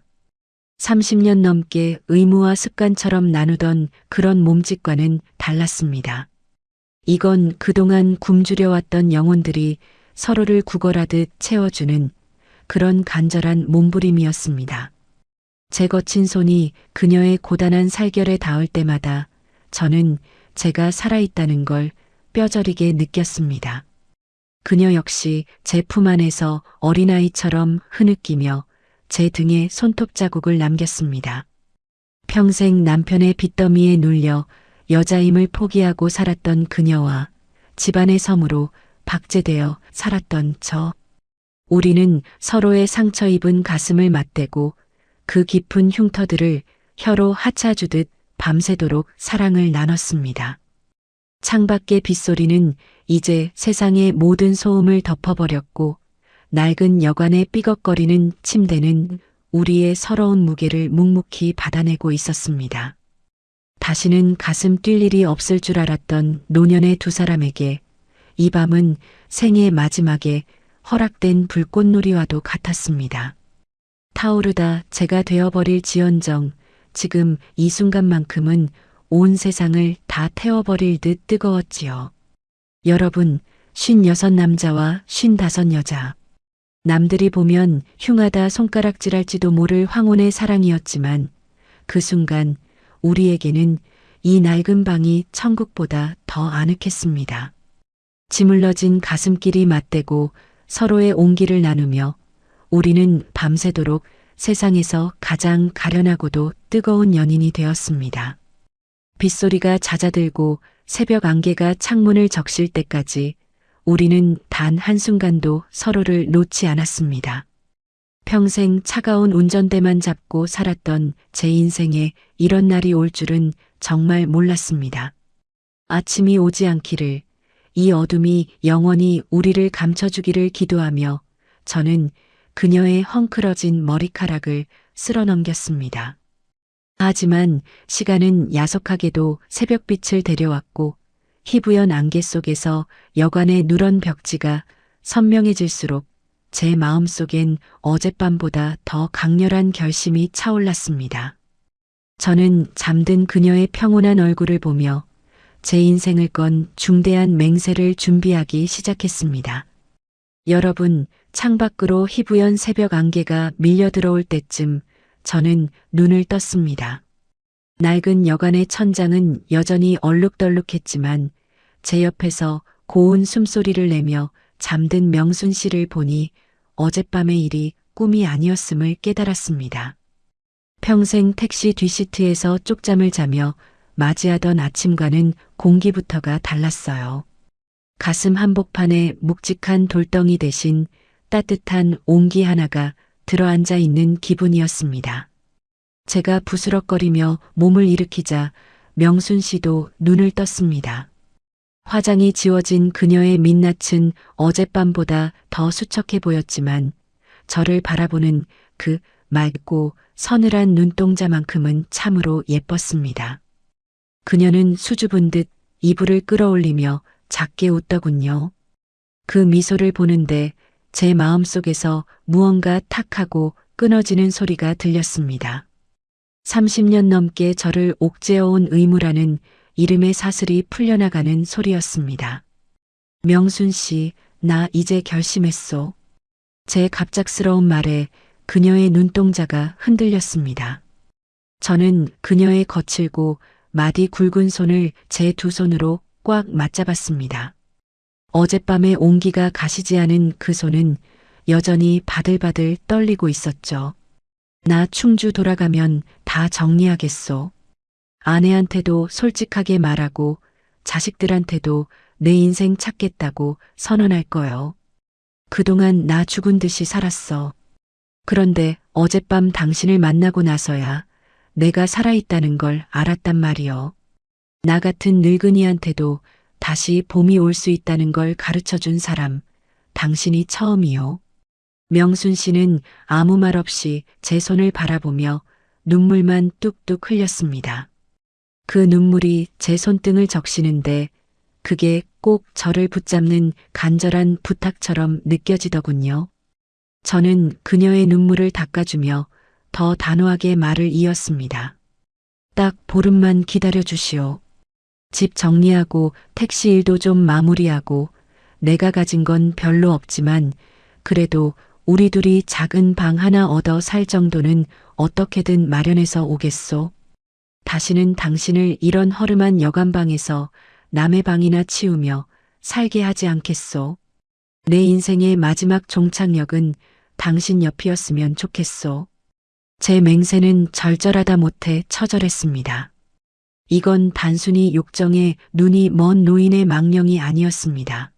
30년 넘게 의무와 습관처럼 나누던 그런 몸짓과는 달랐습니다. 이건 그동안 굶주려왔던 영혼들이 서로를 구걸하듯 채워주는 그런 간절한 몸부림이었습니다. 제 거친 손이 그녀의 고단한 살결에 닿을 때마다 저는 제가 살아있다는 걸 뼈저리게 느꼈습니다. 그녀 역시 제 품 안에서 어린아이처럼 흐느끼며 제 등에 손톱 자국을 남겼습니다. 평생 남편의 빚더미에 눌려 여자임을 포기하고 살았던 그녀와 집안의 섬으로 박제되어 살았던 저. 우리는 서로의 상처 입은 가슴을 맞대고 그 깊은 흉터들을 혀로 하차주듯 밤새도록 사랑을 나눴습니다. 창밖의 빗소리는 이제 세상의 모든 소음을 덮어버렸고 낡은 여관의 삐걱거리는 침대는 우리의 서러운 무게를 묵묵히 받아내고 있었습니다. 다시는 가슴 뛸 일이 없을 줄 알았던 노년의 두 사람에게 이 밤은 생의 마지막에 허락된 불꽃놀이와도 같았습니다. 타오르다 제가 되어버릴 지언정 지금 이 순간만큼은 온 세상을 다 태워버릴 듯 뜨거웠지요. 여러분, 56 남자와 55 여자. 남들이 보면 흉하다 손가락질할지도 모를 황혼의 사랑이었지만 그 순간 우리에게는 이 낡은 방이 천국보다 더 아늑했습니다. 지물러진 가슴끼리 맞대고 서로의 온기를 나누며 우리는 밤새도록 세상에서 가장 가련하고도 뜨거운 연인이 되었습니다. 빗소리가 잦아들고 새벽 안개가 창문을 적실 때까지 우리는 단 한순간도 서로를 놓지 않았습니다. 평생 차가운 운전대만 잡고 살았던 제 인생에 이런 날이 올 줄은 정말 몰랐습니다. 아침이 오지 않기를, 이 어둠이 영원히 우리를 감춰주기를 기도하며 저는 그녀의 헝클어진 머리카락을 쓸어넘겼습니다. 하지만 시간은 야속하게도 새벽빛을 데려왔고 희부연 안개 속에서 여관의 누런 벽지가 선명해질수록 제 마음속엔 어젯밤보다 더 강렬한 결심이 차올랐습니다. 저는 잠든 그녀의 평온한 얼굴을 보며 제 인생을 건 중대한 맹세를 준비하기 시작했습니다. 여러분, 창밖으로 희부연 새벽 안개가 밀려 들어올 때쯤 저는 눈을 떴습니다. 낡은 여관의 천장은 여전히 얼룩덜룩했지만 제 옆에서 고운 숨소리를 내며 잠든 명순 씨를 보니 어젯밤의 일이 꿈이 아니었음을 깨달았습니다. 평생 택시 뒷시트에서 쪽잠을 자며 맞이하던 아침과는 공기부터가 달랐어요. 가슴 한복판에 묵직한 돌덩이 대신 따뜻한 온기 하나가 들어앉아 있는 기분이었습니다. 제가 부스럭거리며 몸을 일으키자 명순 씨도 눈을 떴습니다. 화장이 지워진 그녀의 민낯은 어젯밤보다 더 수척해 보였지만 저를 바라보는 그 맑고 서늘한 눈동자만큼은 참으로 예뻤습니다. 그녀는 수줍은 듯 이불을 끌어올리며 작게 웃더군요. 그 미소를 보는데 제 마음속에서 무언가 탁하고 끊어지는 소리가 들렸습니다. 30년 넘게 저를 옥죄어온 의무라는 이름의 사슬이 풀려나가는 소리였습니다. 명순 씨, 나 이제 결심했소. 제 갑작스러운 말에 그녀의 눈동자가 흔들렸습니다. 저는 그녀의 거칠고 마디 굵은 손을 제 두 손으로 꽉 맞잡았습니다. 어젯밤의 온기가 가시지 않은 그 손은 여전히 바들바들 떨리고 있었죠. 나 충주 돌아가면 다 정리하겠소. 아내한테도 솔직하게 말하고 자식들한테도 내 인생 찾겠다고 선언할 거요. 그동안 나 죽은 듯이 살았어. 그런데 어젯밤 당신을 만나고 나서야 내가 살아있다는 걸 알았단 말이요. 나 같은 늙은이한테도 다시 봄이 올 수 있다는 걸 가르쳐준 사람, 당신이 처음이요. 명순 씨는 아무 말 없이 제 손을 바라보며 눈물만 뚝뚝 흘렸습니다. 그 눈물이 제 손등을 적시는데 그게 꼭 저를 붙잡는 간절한 부탁처럼 느껴지더군요. 저는 그녀의 눈물을 닦아주며 더 단호하게 말을 이었습니다. 딱 보름만 기다려 주시오. 집 정리하고 택시 일도 좀 마무리하고 내가 가진 건 별로 없지만 그래도 우리 둘이 작은 방 하나 얻어 살 정도는 어떻게든 마련해서 오겠소. 다시는 당신을 이런 허름한 여관방에서 남의 방이나 치우며 살게 하지 않겠소. 내 인생의 마지막 종착역은 당신 옆이었으면 좋겠소. 제 맹세는 절절하다 못해 처절했습니다. 이건 단순히 욕정에 눈이 먼 노인의 망령이 아니었습니다.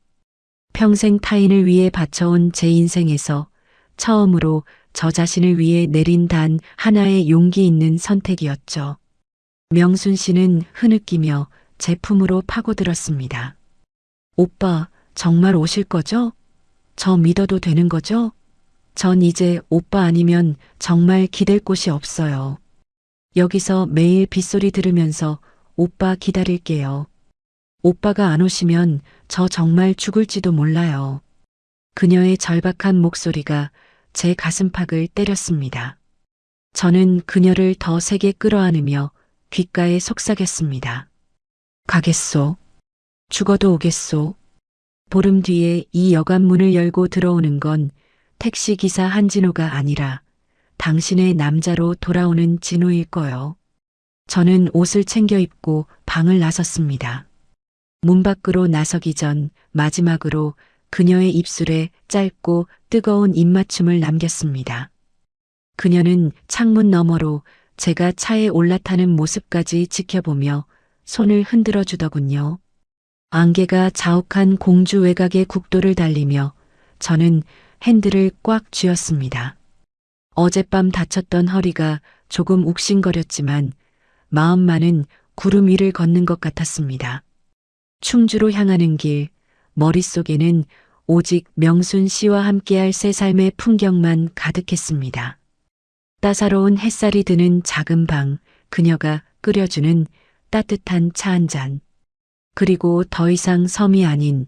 평생 타인을 위해 바쳐온 제 인생에서 처음으로 저 자신을 위해 내린 단 하나의 용기 있는 선택이었죠. 명순 씨는 흐느끼며 제 품으로 파고들었습니다. 오빠, 정말 오실 거죠? 저 믿어도 되는 거죠? 전 이제 오빠 아니면 정말 기댈 곳이 없어요. 여기서 매일 빗소리 들으면서 오빠 기다릴게요. 오빠가 안 오시면 저 정말 죽을지도 몰라요. 그녀의 절박한 목소리가 제 가슴팍을 때렸습니다. 저는 그녀를 더 세게 끌어안으며 귓가에 속삭였습니다. 가겠소. 죽어도 오겠소. 보름 뒤에 이 여관 문을 열고 들어오는 건 택시기사 한진호가 아니라 당신의 남자로 돌아오는 진호일 거요. 저는 옷을 챙겨 입고 방을 나섰습니다. 문 밖으로 나서기 전 마지막으로 그녀의 입술에 짧고 뜨거운 입맞춤을 남겼습니다. 그녀는 창문 너머로 제가 차에 올라타는 모습까지 지켜보며 손을 흔들어 주더군요. 안개가 자욱한 공주 외곽의 국도를 달리며 저는 핸들을 꽉 쥐었습니다. 어젯밤 다쳤던 허리가 조금 욱신거렸지만 마음만은 구름 위를 걷는 것 같았습니다. 충주로 향하는 길, 머릿속에는 오직 명순 씨와 함께할 새 삶의 풍경만 가득했습니다. 따사로운 햇살이 드는 작은 방, 그녀가 끓여주는 따뜻한 차 한 잔. 그리고 더 이상 섬이 아닌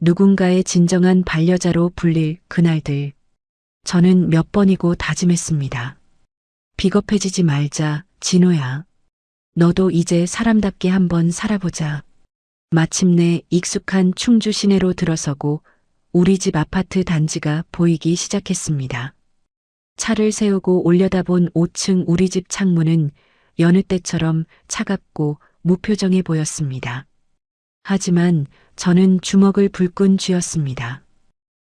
누군가의 진정한 반려자로 불릴 그날들. 저는 몇 번이고 다짐했습니다. 비겁해지지 말자, 진호야. 너도 이제 사람답게 한번 살아보자. 마침내 익숙한 충주 시내로 들어서고 우리 집 아파트 단지가 보이기 시작했습니다. 차를 세우고 올려다본 5층 우리 집 창문은 여느 때처럼 차갑고 무표정해 보였습니다. 하지만 저는 주먹을 불끈 쥐었습니다.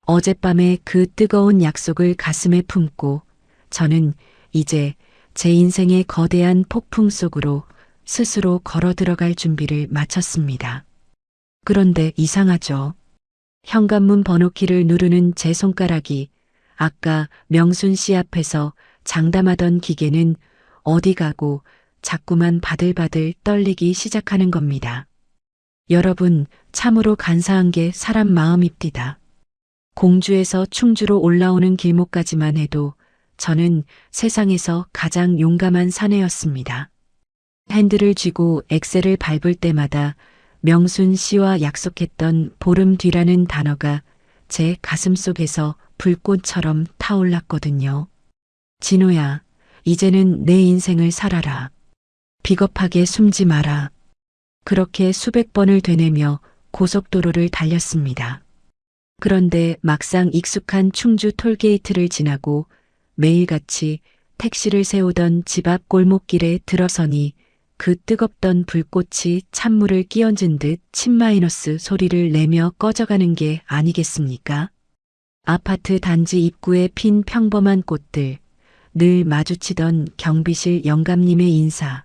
어젯밤의 그 뜨거운 약속을 가슴에 품고 저는 이제 제 인생의 거대한 폭풍 속으로 스스로 걸어 들어갈 준비를 마쳤습니다. 그런데 이상하죠. 현관문 번호키를 누르는 제 손가락이 아까 명순 씨 앞에서 장담하던 기계는 어디 가고 자꾸만 바들바들 떨리기 시작하는 겁니다. 여러분, 참으로 간사한 게 사람 마음입니다. 공주에서 충주로 올라오는 길목까지만 해도 저는 세상에서 가장 용감한 사내였습니다. 핸들을 쥐고 엑셀을 밟을 때마다 명순 씨와 약속했던 보름 뒤라는 단어가 제 가슴속에서 불꽃처럼 타올랐거든요. 진호야, 이제는 내 인생을 살아라. 비겁하게 숨지 마라. 그렇게 수백 번을 되뇌며 고속도로를 달렸습니다. 그런데 막상 익숙한 충주 톨게이트를 지나고 매일같이 택시를 세우던 집 앞 골목길에 들어서니 그 뜨겁던 불꽃이 찬물을 끼얹은 듯 침 마이너스 소리를 내며 꺼져가는 게 아니겠습니까? 아파트 단지 입구에 핀 평범한 꽃들, 늘 마주치던 경비실 영감님의 인사,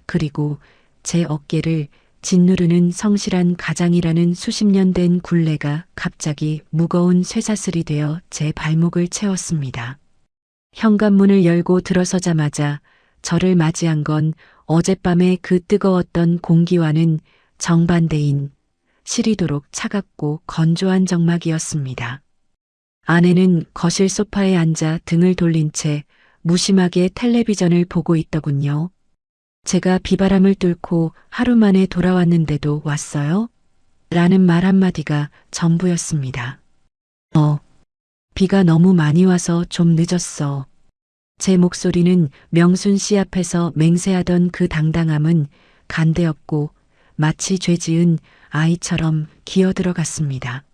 그리고 제 어깨를 짓누르는 성실한 가장이라는 수십 년 된 굴레가 갑자기 무거운 쇠사슬이 되어 제 발목을 채웠습니다. 현관문을 열고 들어서자마자 저를 맞이한 건 어젯밤의 그 뜨거웠던 공기와는 정반대인 시리도록 차갑고 건조한 정막이었습니다. 아내는 거실 소파에 앉아 등을 돌린 채 무심하게 텔레비전을 보고 있더군요. 제가 비바람을 뚫고 하루 만에 돌아왔는데도 왔어요? 라는 말 한마디가 전부였습니다. 비가 너무 많이 와서 좀 늦었어. 제 목소리는 명순 씨 앞에서 맹세하던 그 당당함은 간대없고 마치 죄지은 아이처럼 기어들어갔습니다.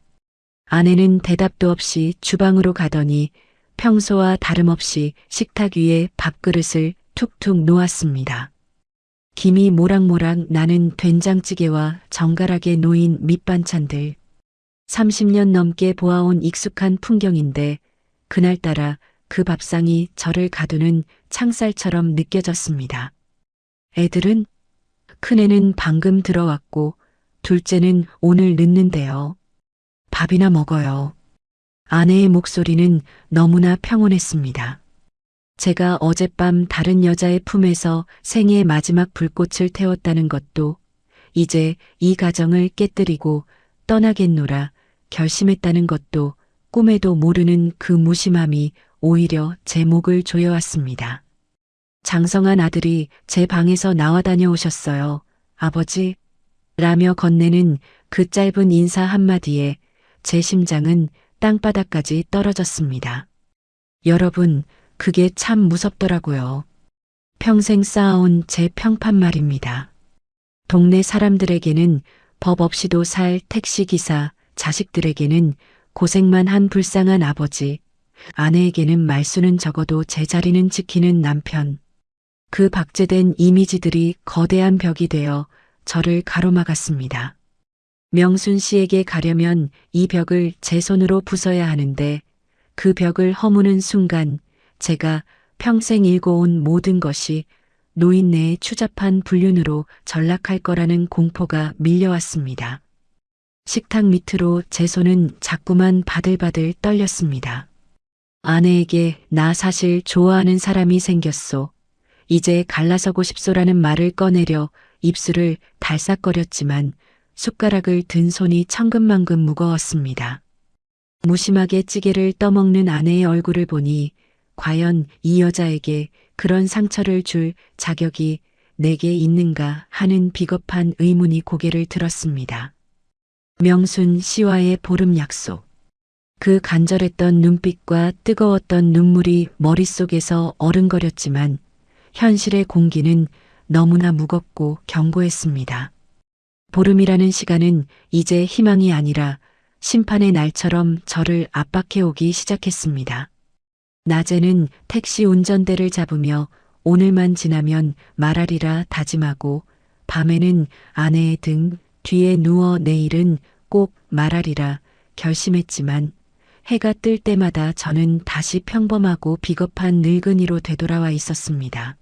아내는 대답도 없이 주방으로 가더니 평소와 다름없이 식탁 위에 밥그릇을 툭툭 놓았습니다. 김이 모락모락 나는 된장찌개와 정갈하게 놓인 밑반찬들. 30년 넘게 보아온 익숙한 풍경인데 그날따라 그 밥상이 저를 가두는 창살처럼 느껴졌습니다. 애들은? 큰애는 방금 들어왔고 둘째는 오늘 늦는데요. 밥이나 먹어요. 아내의 목소리는 너무나 평온했습니다. 제가 어젯밤 다른 여자의 품에서 생애의 마지막 불꽃을 태웠다는 것도, 이제 이 가정을 깨뜨리고 떠나겠노라 결심했다는 것도 꿈에도 모르는 그 무심함이 오히려 제 목을 조여왔습니다. 장성한 아들이 제 방에서 나와 다녀오셨어요. 아버지? 라며 건네는 그 짧은 인사 한마디에 제 심장은 땅바닥까지 떨어졌습니다. 여러분, 그게 참 무섭더라고요. 평생 쌓아온 제 평판 말입니다. 동네 사람들에게는 법 없이도 살 택시기사, 자식들에게는 고생만 한 불쌍한 아버지, 아내에게는 말수는 적어도 제자리는 지키는 남편. 그 박제된 이미지들이 거대한 벽이 되어 저를 가로막았습니다. 명순 씨에게 가려면 이 벽을 제 손으로 부숴야 하는데 그 벽을 허무는 순간 제가 평생 일궈온 모든 것이 노인네의 추잡한 불륜으로 전락할 거라는 공포가 밀려왔습니다. 식탁 밑으로 제 손은 자꾸만 바들바들 떨렸습니다. 아내에게 나 사실 좋아하는 사람이 생겼소. 이제 갈라서고 싶소라는 말을 꺼내려 입술을 달싹거렸지만 숟가락을 든 손이 천근만근 무거웠습니다. 무심하게 찌개를 떠먹는 아내의 얼굴을 보니 과연 이 여자에게 그런 상처를 줄 자격이 내게 있는가 하는 비겁한 의문이 고개를 들었습니다. 명순 씨와의 보름 약속. 그 간절했던 눈빛과 뜨거웠던 눈물이 머릿속에서 어른거렸지만 현실의 공기는 너무나 무겁고 견고했습니다. 보름이라는 시간은 이제 희망이 아니라 심판의 날처럼 저를 압박해오기 시작했습니다. 낮에는 택시 운전대를 잡으며 오늘만 지나면 말하리라 다짐하고 밤에는 아내의 등 뒤에 누워 내일은 꼭 말하리라 결심했지만 해가 뜰 때마다 저는 다시 평범하고 비겁한 늙은이로 되돌아와 있었습니다.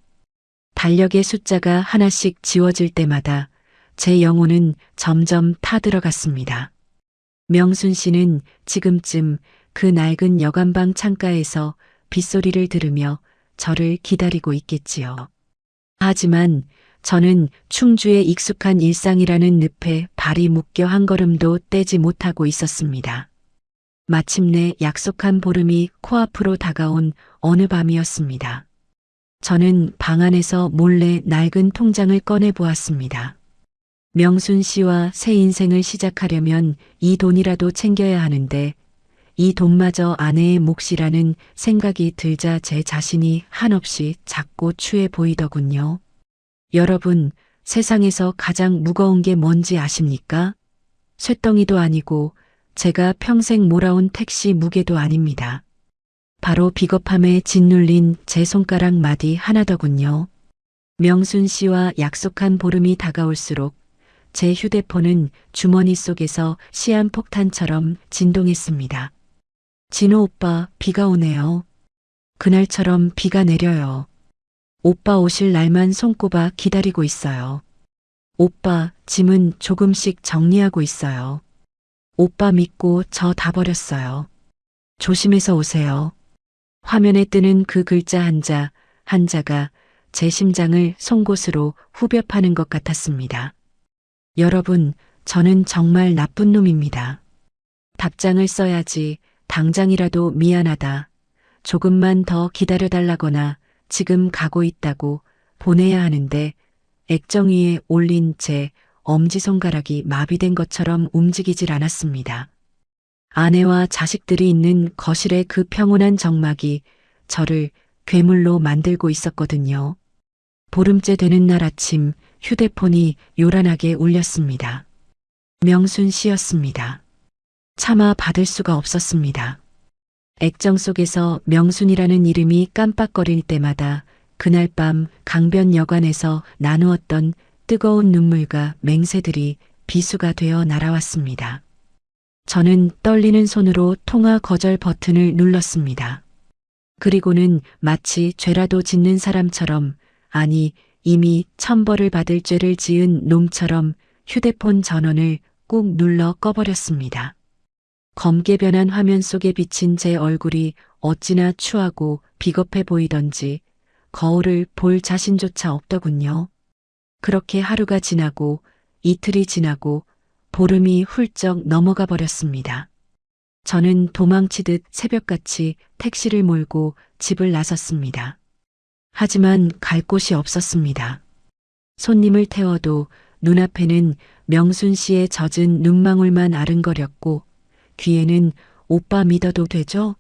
달력의 숫자가 하나씩 지워질 때마다 제 영혼은 점점 타들어갔습니다. 명순 씨는 지금쯤 그 낡은 여관방 창가에서 빗소리를 들으며 저를 기다리고 있겠지요. 하지만 저는 충주의 익숙한 일상이라는 늪에 발이 묶여 한 걸음도 떼지 못하고 있었습니다. 마침내 약속한 보름이 코앞으로 다가온 어느 밤이었습니다. 저는 방 안에서 몰래 낡은 통장을 꺼내 보았습니다. 명순 씨와 새 인생을 시작하려면 이 돈이라도 챙겨야 하는데 이 돈마저 아내의 몫이라는 생각이 들자 제 자신이 한없이 작고 추해 보이더군요. 여러분, 세상에서 가장 무거운 게 뭔지 아십니까? 쇳덩이도 아니고 제가 평생 몰아온 택시 무게도 아닙니다. 바로 비겁함에 짓눌린 제 손가락 마디 하나더군요. 명순 씨와 약속한 보름이 다가올수록 제 휴대폰은 주머니 속에서 시한폭탄처럼 진동했습니다. 진호 오빠, 비가 오네요. 그날처럼 비가 내려요. 오빠 오실 날만 손꼽아 기다리고 있어요. 오빠, 짐은 조금씩 정리하고 있어요. 오빠 믿고 저 다 버렸어요. 조심해서 오세요. 화면에 뜨는 그 글자 한자가 제 심장을 송곳으로 후벼 파는 것 같았습니다. 여러분, 저는 정말 나쁜 놈입니다. 답장을 써야지. 당장이라도 미안하다. 조금만 더 기다려달라거나 지금 가고 있다고 보내야 하는데 액정 위에 올린 제 엄지손가락이 마비된 것처럼 움직이질 않았습니다. 아내와 자식들이 있는 거실의 그 평온한 정막이 저를 괴물로 만들고 있었거든요. 보름째 되는 날 아침 휴대폰이 요란하게 울렸습니다. 명순 씨였습니다. 차마 받을 수가 없었습니다. 액정 속에서 명순이라는 이름이 깜빡거릴 때마다 그날 밤 강변여관에서 나누었던 뜨거운 눈물과 맹세들이 비수가 되어 날아왔습니다. 저는 떨리는 손으로 통화 거절 버튼을 눌렀습니다. 그리고는 마치 죄라도 짓는 사람처럼, 아니, 이미 천벌을 받을 죄를 지은 놈처럼 휴대폰 전원을 꾹 눌러 꺼버렸습니다. 검게 변한 화면 속에 비친 제 얼굴이 어찌나 추하고 비겁해 보이던지 거울을 볼 자신조차 없더군요. 그렇게 하루가 지나고 이틀이 지나고 보름이 훌쩍 넘어가 버렸습니다. 저는 도망치듯 새벽같이 택시를 몰고 집을 나섰습니다. 하지만 갈 곳이 없었습니다. 손님을 태워도 눈앞에는 명순 씨의 젖은 눈망울만 아른거렸고 귀에는 오빠 믿어도 되죠?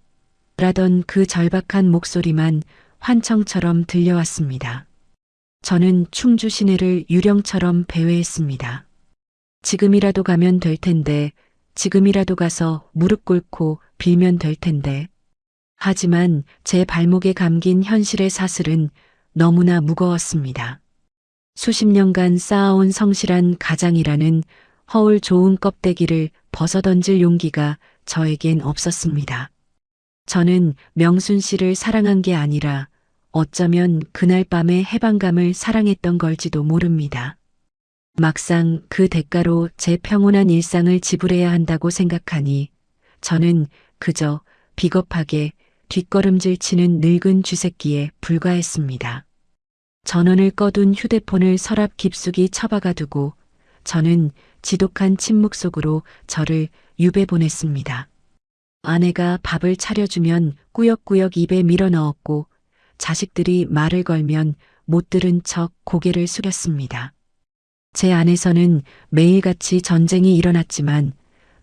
라던 그 절박한 목소리만 환청처럼 들려왔습니다. 저는 충주 시내를 유령처럼 배회했습니다. 지금이라도 가면 될 텐데, 지금이라도 가서 무릎 꿇고 빌면 될 텐데. 하지만 제 발목에 감긴 현실의 사슬은 너무나 무거웠습니다. 수십 년간 쌓아온 성실한 가장이라는 허울 좋은 껍데기를 벗어던질 용기가 저에겐 없었습니다. 저는 명순 씨를 사랑한 게 아니라 어쩌면 그날 밤의 해방감을 사랑했던 걸지도 모릅니다. 막상 그 대가로 제 평온한 일상을 지불해야 한다고 생각하니 저는 그저 비겁하게 뒷걸음질 치는 늙은 쥐새끼에 불과했습니다. 전원을 꺼둔 휴대폰을 서랍 깊숙이 처박아 두고 저는 지독한 침묵 속으로 저를 유배 보냈습니다. 아내가 밥을 차려주면 꾸역꾸역 입에 밀어 넣었고 자식들이 말을 걸면 못 들은 척 고개를 숙였습니다. 제 안에서는 매일같이 전쟁이 일어났지만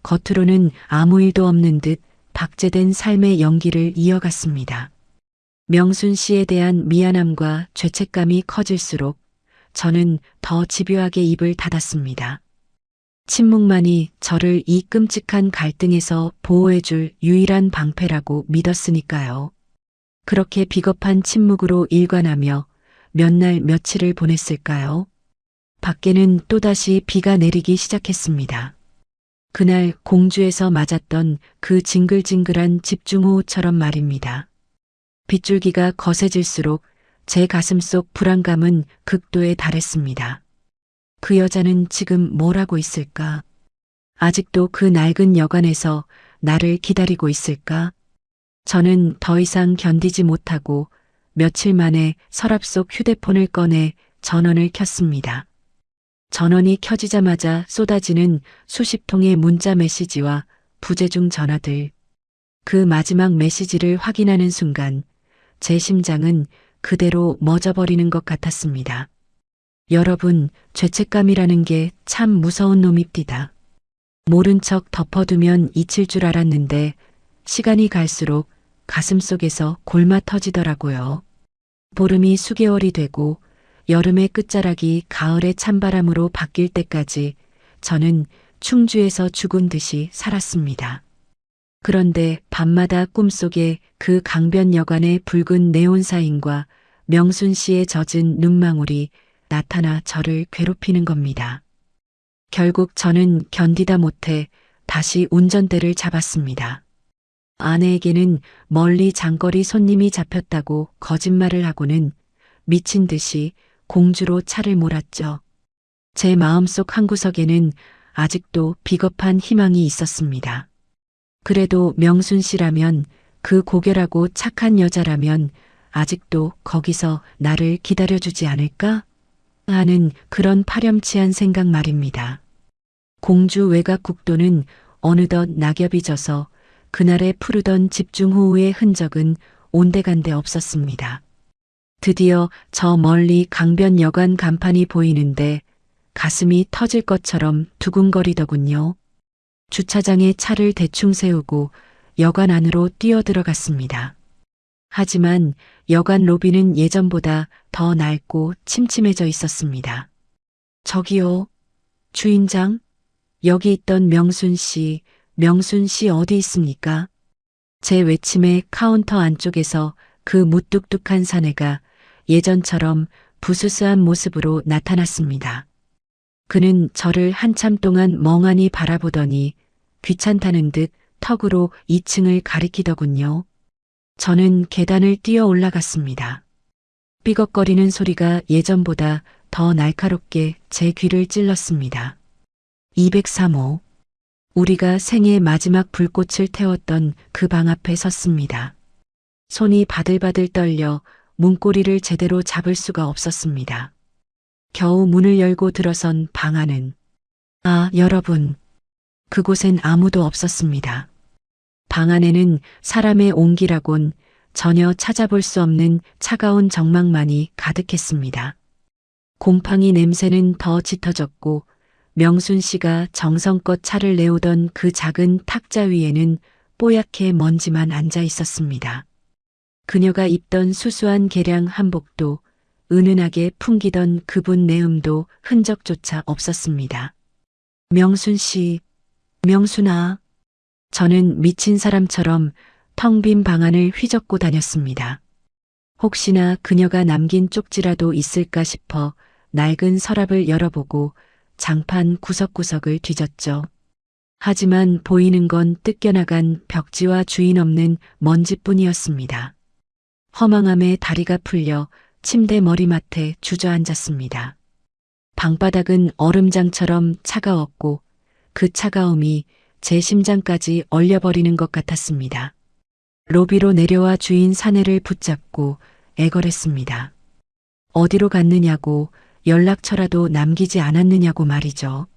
겉으로는 아무 일도 없는 듯 박제된 삶의 연기를 이어갔습니다. 명순 씨에 대한 미안함과 죄책감이 커질수록 저는 더 집요하게 입을 닫았습니다. 침묵만이 저를 이 끔찍한 갈등에서 보호해줄 유일한 방패라고 믿었으니까요. 그렇게 비겁한 침묵으로 일관하며 몇 날 며칠을 보냈을까요? 밖에는 또다시 비가 내리기 시작했습니다. 그날 공주에서 맞았던 그 징글징글한 집중호우처럼 말입니다. 빗줄기가 거세질수록 제 가슴 속 불안감은 극도에 달했습니다. 그 여자는 지금 뭘 하고 있을까? 아직도 그 낡은 여관에서 나를 기다리고 있을까? 저는 더 이상 견디지 못하고 며칠 만에 서랍 속 휴대폰을 꺼내 전원을 켰습니다. 전원이 켜지자마자 쏟아지는 수십 통의 문자 메시지와 부재중 전화들. 그 마지막 메시지를 확인하는 순간 제 심장은 그대로 멎어버리는 것 같았습니다. 여러분, 죄책감이라는 게 참 무서운 놈입니다. 모른 척 덮어두면 잊힐 줄 알았는데 시간이 갈수록 가슴속에서 골마 터지더라고요. 보름이 수개월이 되고 여름의 끝자락이 가을의 찬바람으로 바뀔 때까지 저는 충주에서 죽은 듯이 살았습니다. 그런데 밤마다 꿈속에 그 강변 여관의 붉은 네온사인과 명순 씨의 젖은 눈망울이 나타나 저를 괴롭히는 겁니다. 결국 저는 견디다 못해 다시 운전대를 잡았습니다. 아내에게는 멀리 장거리 손님이 잡혔다고 거짓말을 하고는 미친 듯이 공주로 차를 몰았죠. 제 마음속 한구석에는 아직도 비겁한 희망이 있었습니다. 그래도 명순 씨라면, 그 고결하고 착한 여자라면 아직도 거기서 나를 기다려주지 않을까? 하는 그런 파렴치한 생각 말입니다. 공주 외곽 국도는 어느덧 낙엽이 져서 그날의 푸르던 집중호우의 흔적은 온데간데 없었습니다. 드디어 저 멀리 강변 여관 간판이 보이는데 가슴이 터질 것처럼 두근거리더군요. 주차장에 차를 대충 세우고 여관 안으로 뛰어들어갔습니다. 하지만 여관 로비는 예전보다 더 낡고 침침해져 있었습니다. 저기요, 주인장, 여기 있던 명순 씨 어디 있습니까? 제 외침에 카운터 안쪽에서 그 무뚝뚝한 사내가 예전처럼 부스스한 모습으로 나타났습니다. 그는 저를 한참 동안 멍하니 바라보더니 귀찮다는 듯 턱으로 2층을 가리키더군요. 저는 계단을 뛰어 올라갔습니다. 삐걱거리는 소리가 예전보다 더 날카롭게 제 귀를 찔렀습니다. 203호. 우리가 생애 마지막 불꽃을 태웠던 그 방 앞에 섰습니다. 손이 바들바들 떨려 문고리를 제대로 잡을 수가 없었습니다. 겨우 문을 열고 들어선 방 안은, 여러분. 그곳엔 아무도 없었습니다. 방 안에는 사람의 온기라곤 전혀 찾아볼 수 없는 차가운 정막만이 가득했습니다. 곰팡이 냄새는 더 짙어졌고 명순 씨가 정성껏 차를 내오던 그 작은 탁자 위에는 뽀얗게 먼지만 앉아 있었습니다. 그녀가 입던 수수한 개량 한복도 은은하게 풍기던 그분 내음도 흔적조차 없었습니다. 명순 씨, 명순아. 저는 미친 사람처럼 텅 빈 방 안을 휘젓고 다녔습니다. 혹시나 그녀가 남긴 쪽지라도 있을까 싶어 낡은 서랍을 열어보고 장판 구석구석을 뒤졌죠. 하지만 보이는 건 뜯겨나간 벽지와 주인 없는 먼지뿐이었습니다. 허망함에 다리가 풀려 침대 머리맡에 주저앉았습니다. 방바닥은 얼음장처럼 차가웠고 그 차가움이 제 심장까지 얼려버리는 것 같았습니다. 로비로 내려와 주인 사내를 붙잡고 애걸했습니다. 어디로 갔느냐고, 연락처라도 남기지 않았느냐고 말이죠.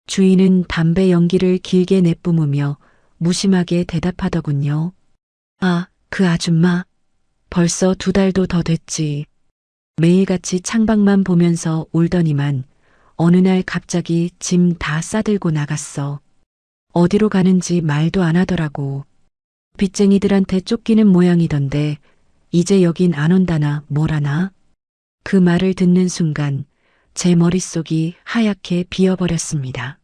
주인은 담배 연기를 길게 내뿜으며 무심하게 대답하더군요. 그 아줌마. 벌써 2달도 더 됐지. 매일같이 창밖만 보면서 울더니만 어느 날 갑자기 짐 다 싸들고 나갔어. 어디로 가는지 말도 안 하더라고. 빚쟁이들한테 쫓기는 모양이던데 이제 여긴 안 온다나 뭐라나. 그 말을 듣는 순간 제 머릿속이 하얗게 비어버렸습니다.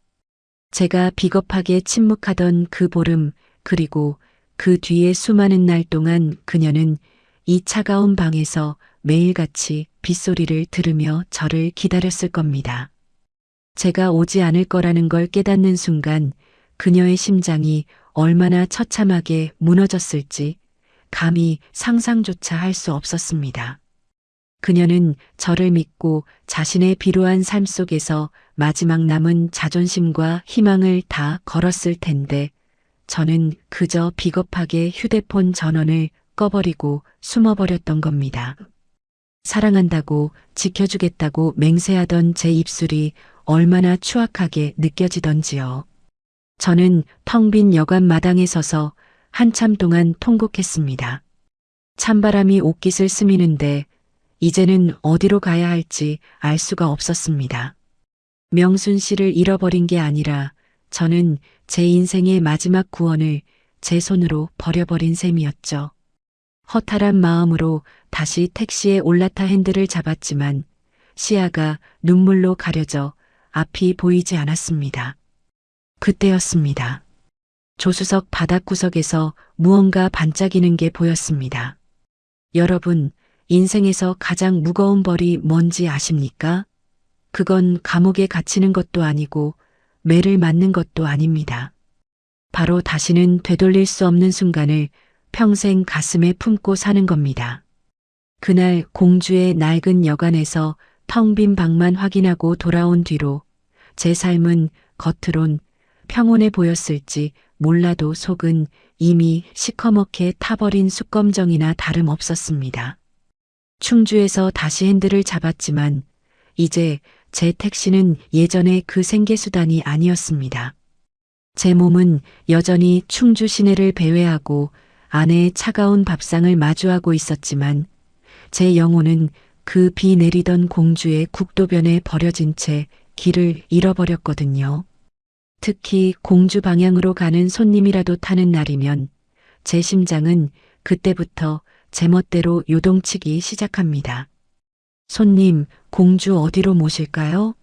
제가 비겁하게 침묵하던 그 보름, 그리고 그 뒤에 수많은 날 동안 그녀는 이 차가운 방에서 매일같이 빗소리를 들으며 저를 기다렸을 겁니다. 제가 오지 않을 거라는 걸 깨닫는 순간 그녀의 심장이 얼마나 처참하게 무너졌을지 감히 상상조차 할 수 없었습니다. 그녀는 저를 믿고 자신의 비루한 삶 속에서 마지막 남은 자존심과 희망을 다 걸었을 텐데 저는 그저 비겁하게 휴대폰 전원을 꺼버리고 숨어버렸던 겁니다. 사랑한다고 지켜주겠다고 맹세하던 제 입술이 얼마나 추악하게 느껴지던지요. 저는 텅 빈 여관 마당에 서서 한참 동안 통곡했습니다. 찬바람이 옷깃을 스미는데 이제는 어디로 가야 할지 알 수가 없었습니다. 명순 씨를 잃어버린 게 아니라 저는 제 인생의 마지막 구원을 제 손으로 버려버린 셈이었죠. 허탈한 마음으로 다시 택시에 올라타 핸들을 잡았지만 시야가 눈물로 가려져 앞이 보이지 않았습니다. 그때였습니다. 조수석 바닥구석에서 무언가 반짝이는 게 보였습니다. 여러분, 인생에서 가장 무거운 벌이 뭔지 아십니까? 그건 감옥에 갇히는 것도 아니고 매를 맞는 것도 아닙니다. 바로 다시는 되돌릴 수 없는 순간을 평생 가슴에 품고 사는 겁니다. 그날 공주의 낡은 여관에서 텅 빈 방만 확인하고 돌아온 뒤로 제 삶은 겉으론 평온해 보였을지 몰라도 속은 이미 시커멓게 타버린 숯검정이나 다름없었습니다. 충주에서 다시 핸들을 잡았지만 이제 제 택시는 예전의 그 생계수단이 아니었습니다. 제 몸은 여전히 충주 시내를 배회하고 아내의 차가운 밥상을 마주하고 있었지만 제 영혼은 그 비 내리던 공주의 국도변에 버려진 채 길을 잃어버렸거든요. 특히 공주 방향으로 가는 손님이라도 타는 날이면 제 심장은 그때부터 제멋대로 요동치기 시작합니다. 손님, 공주 어디로 모실까요?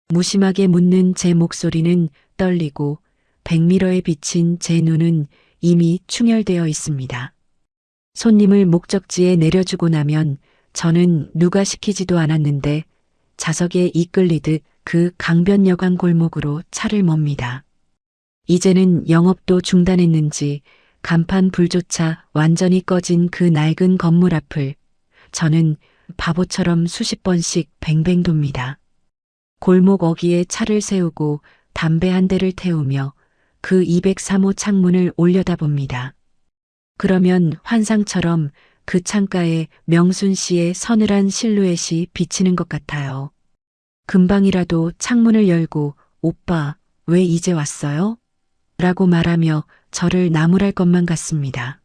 무심하게 묻는 제 목소리는 떨리고 백미러에 비친 제 눈은 이미 충혈되어 있습니다. 손님을 목적지에 내려주고 나면 저는 누가 시키지도 않았는데 자석에 이끌리듯 그 강변여관 골목으로 차를 몹니다. 이제는 영업도 중단했는지 간판 불조차 완전히 꺼진 그 낡은 건물 앞을 저는 바보처럼 수십 번씩 뱅뱅 돕니다. 골목 어귀에 차를 세우고 담배 한 대를 태우며 그 203호 창문을 올려다봅니다. 그러면 환상처럼 그 창가에 명순 씨의 서늘한 실루엣이 비치는 것 같아요. 금방이라도 창문을 열고 오빠, 왜 이제 왔어요? 라고 말하며 저를 나무랄 것만 같습니다.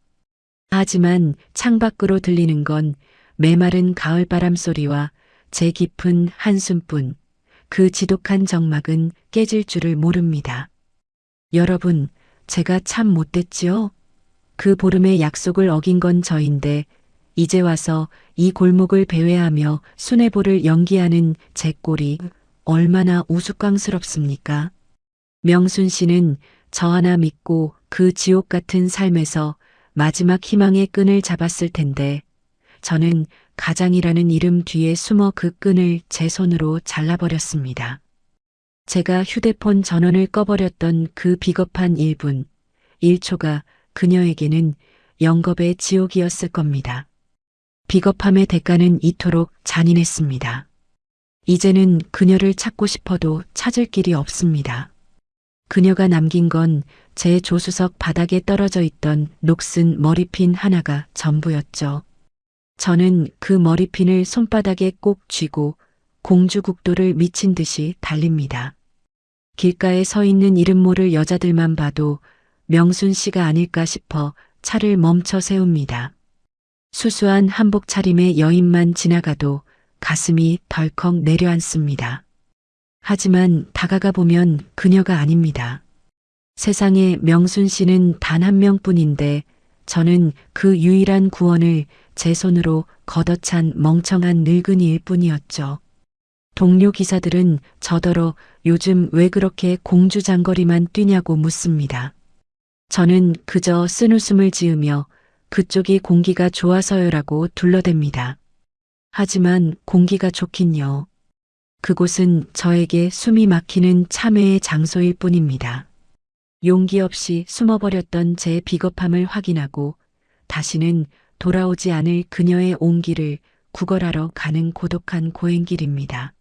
하지만 창밖으로 들리는 건 메마른 가을바람 소리와 제 깊은 한숨뿐. 그 지독한 정막은 깨질 줄을 모릅니다. 여러분, 제가 참 못됐지요? 그 보름의 약속을 어긴 건 저인데 이제 와서 이 골목을 배회하며 수뇌보를 연기하는 제 꼴이 얼마나 우스꽝스럽습니까? 명순 씨는 저 하나 믿고 그 지옥 같은 삶에서 마지막 희망의 끈을 잡았을 텐데 저는 가장이라는 이름 뒤에 숨어 그 끈을 제 손으로 잘라버렸습니다. 제가 휴대폰 전원을 꺼버렸던 그 비겁한 1분, 1초가 그녀에게는 영겁의 지옥이었을 겁니다. 비겁함의 대가는 이토록 잔인했습니다. 이제는 그녀를 찾고 싶어도 찾을 길이 없습니다. 그녀가 남긴 건 제 조수석 바닥에 떨어져 있던 녹슨 머리핀 하나가 전부였죠. 저는 그 머리핀을 손바닥에 꼭 쥐고 공주국도를 미친 듯이 달립니다. 길가에 서 있는 이름 모를 여자들만 봐도 명순 씨가 아닐까 싶어 차를 멈춰 세웁니다. 수수한 한복 차림의 여인만 지나가도 가슴이 덜컥 내려앉습니다. 하지만 다가가 보면 그녀가 아닙니다. 세상에 명순 씨는 단 한 명뿐인데 저는 그 유일한 구원을 제 손으로 걷어찬 멍청한 늙은이일 뿐이었죠. 동료 기사들은 저더러 요즘 왜 그렇게 공주장거리만 뛰냐고 묻습니다. 저는 그저 쓴웃음을 지으며 그쪽이 공기가 좋아서요라고 둘러댑니다. 하지만 공기가 좋긴요. 그곳은 저에게 숨이 막히는 참회의 장소일 뿐입니다. 용기 없이 숨어버렸던 제 비겁함을 확인하고 다시는 돌아오지 않을 그녀의 온기를 구걸하러 가는 고독한 고행길입니다.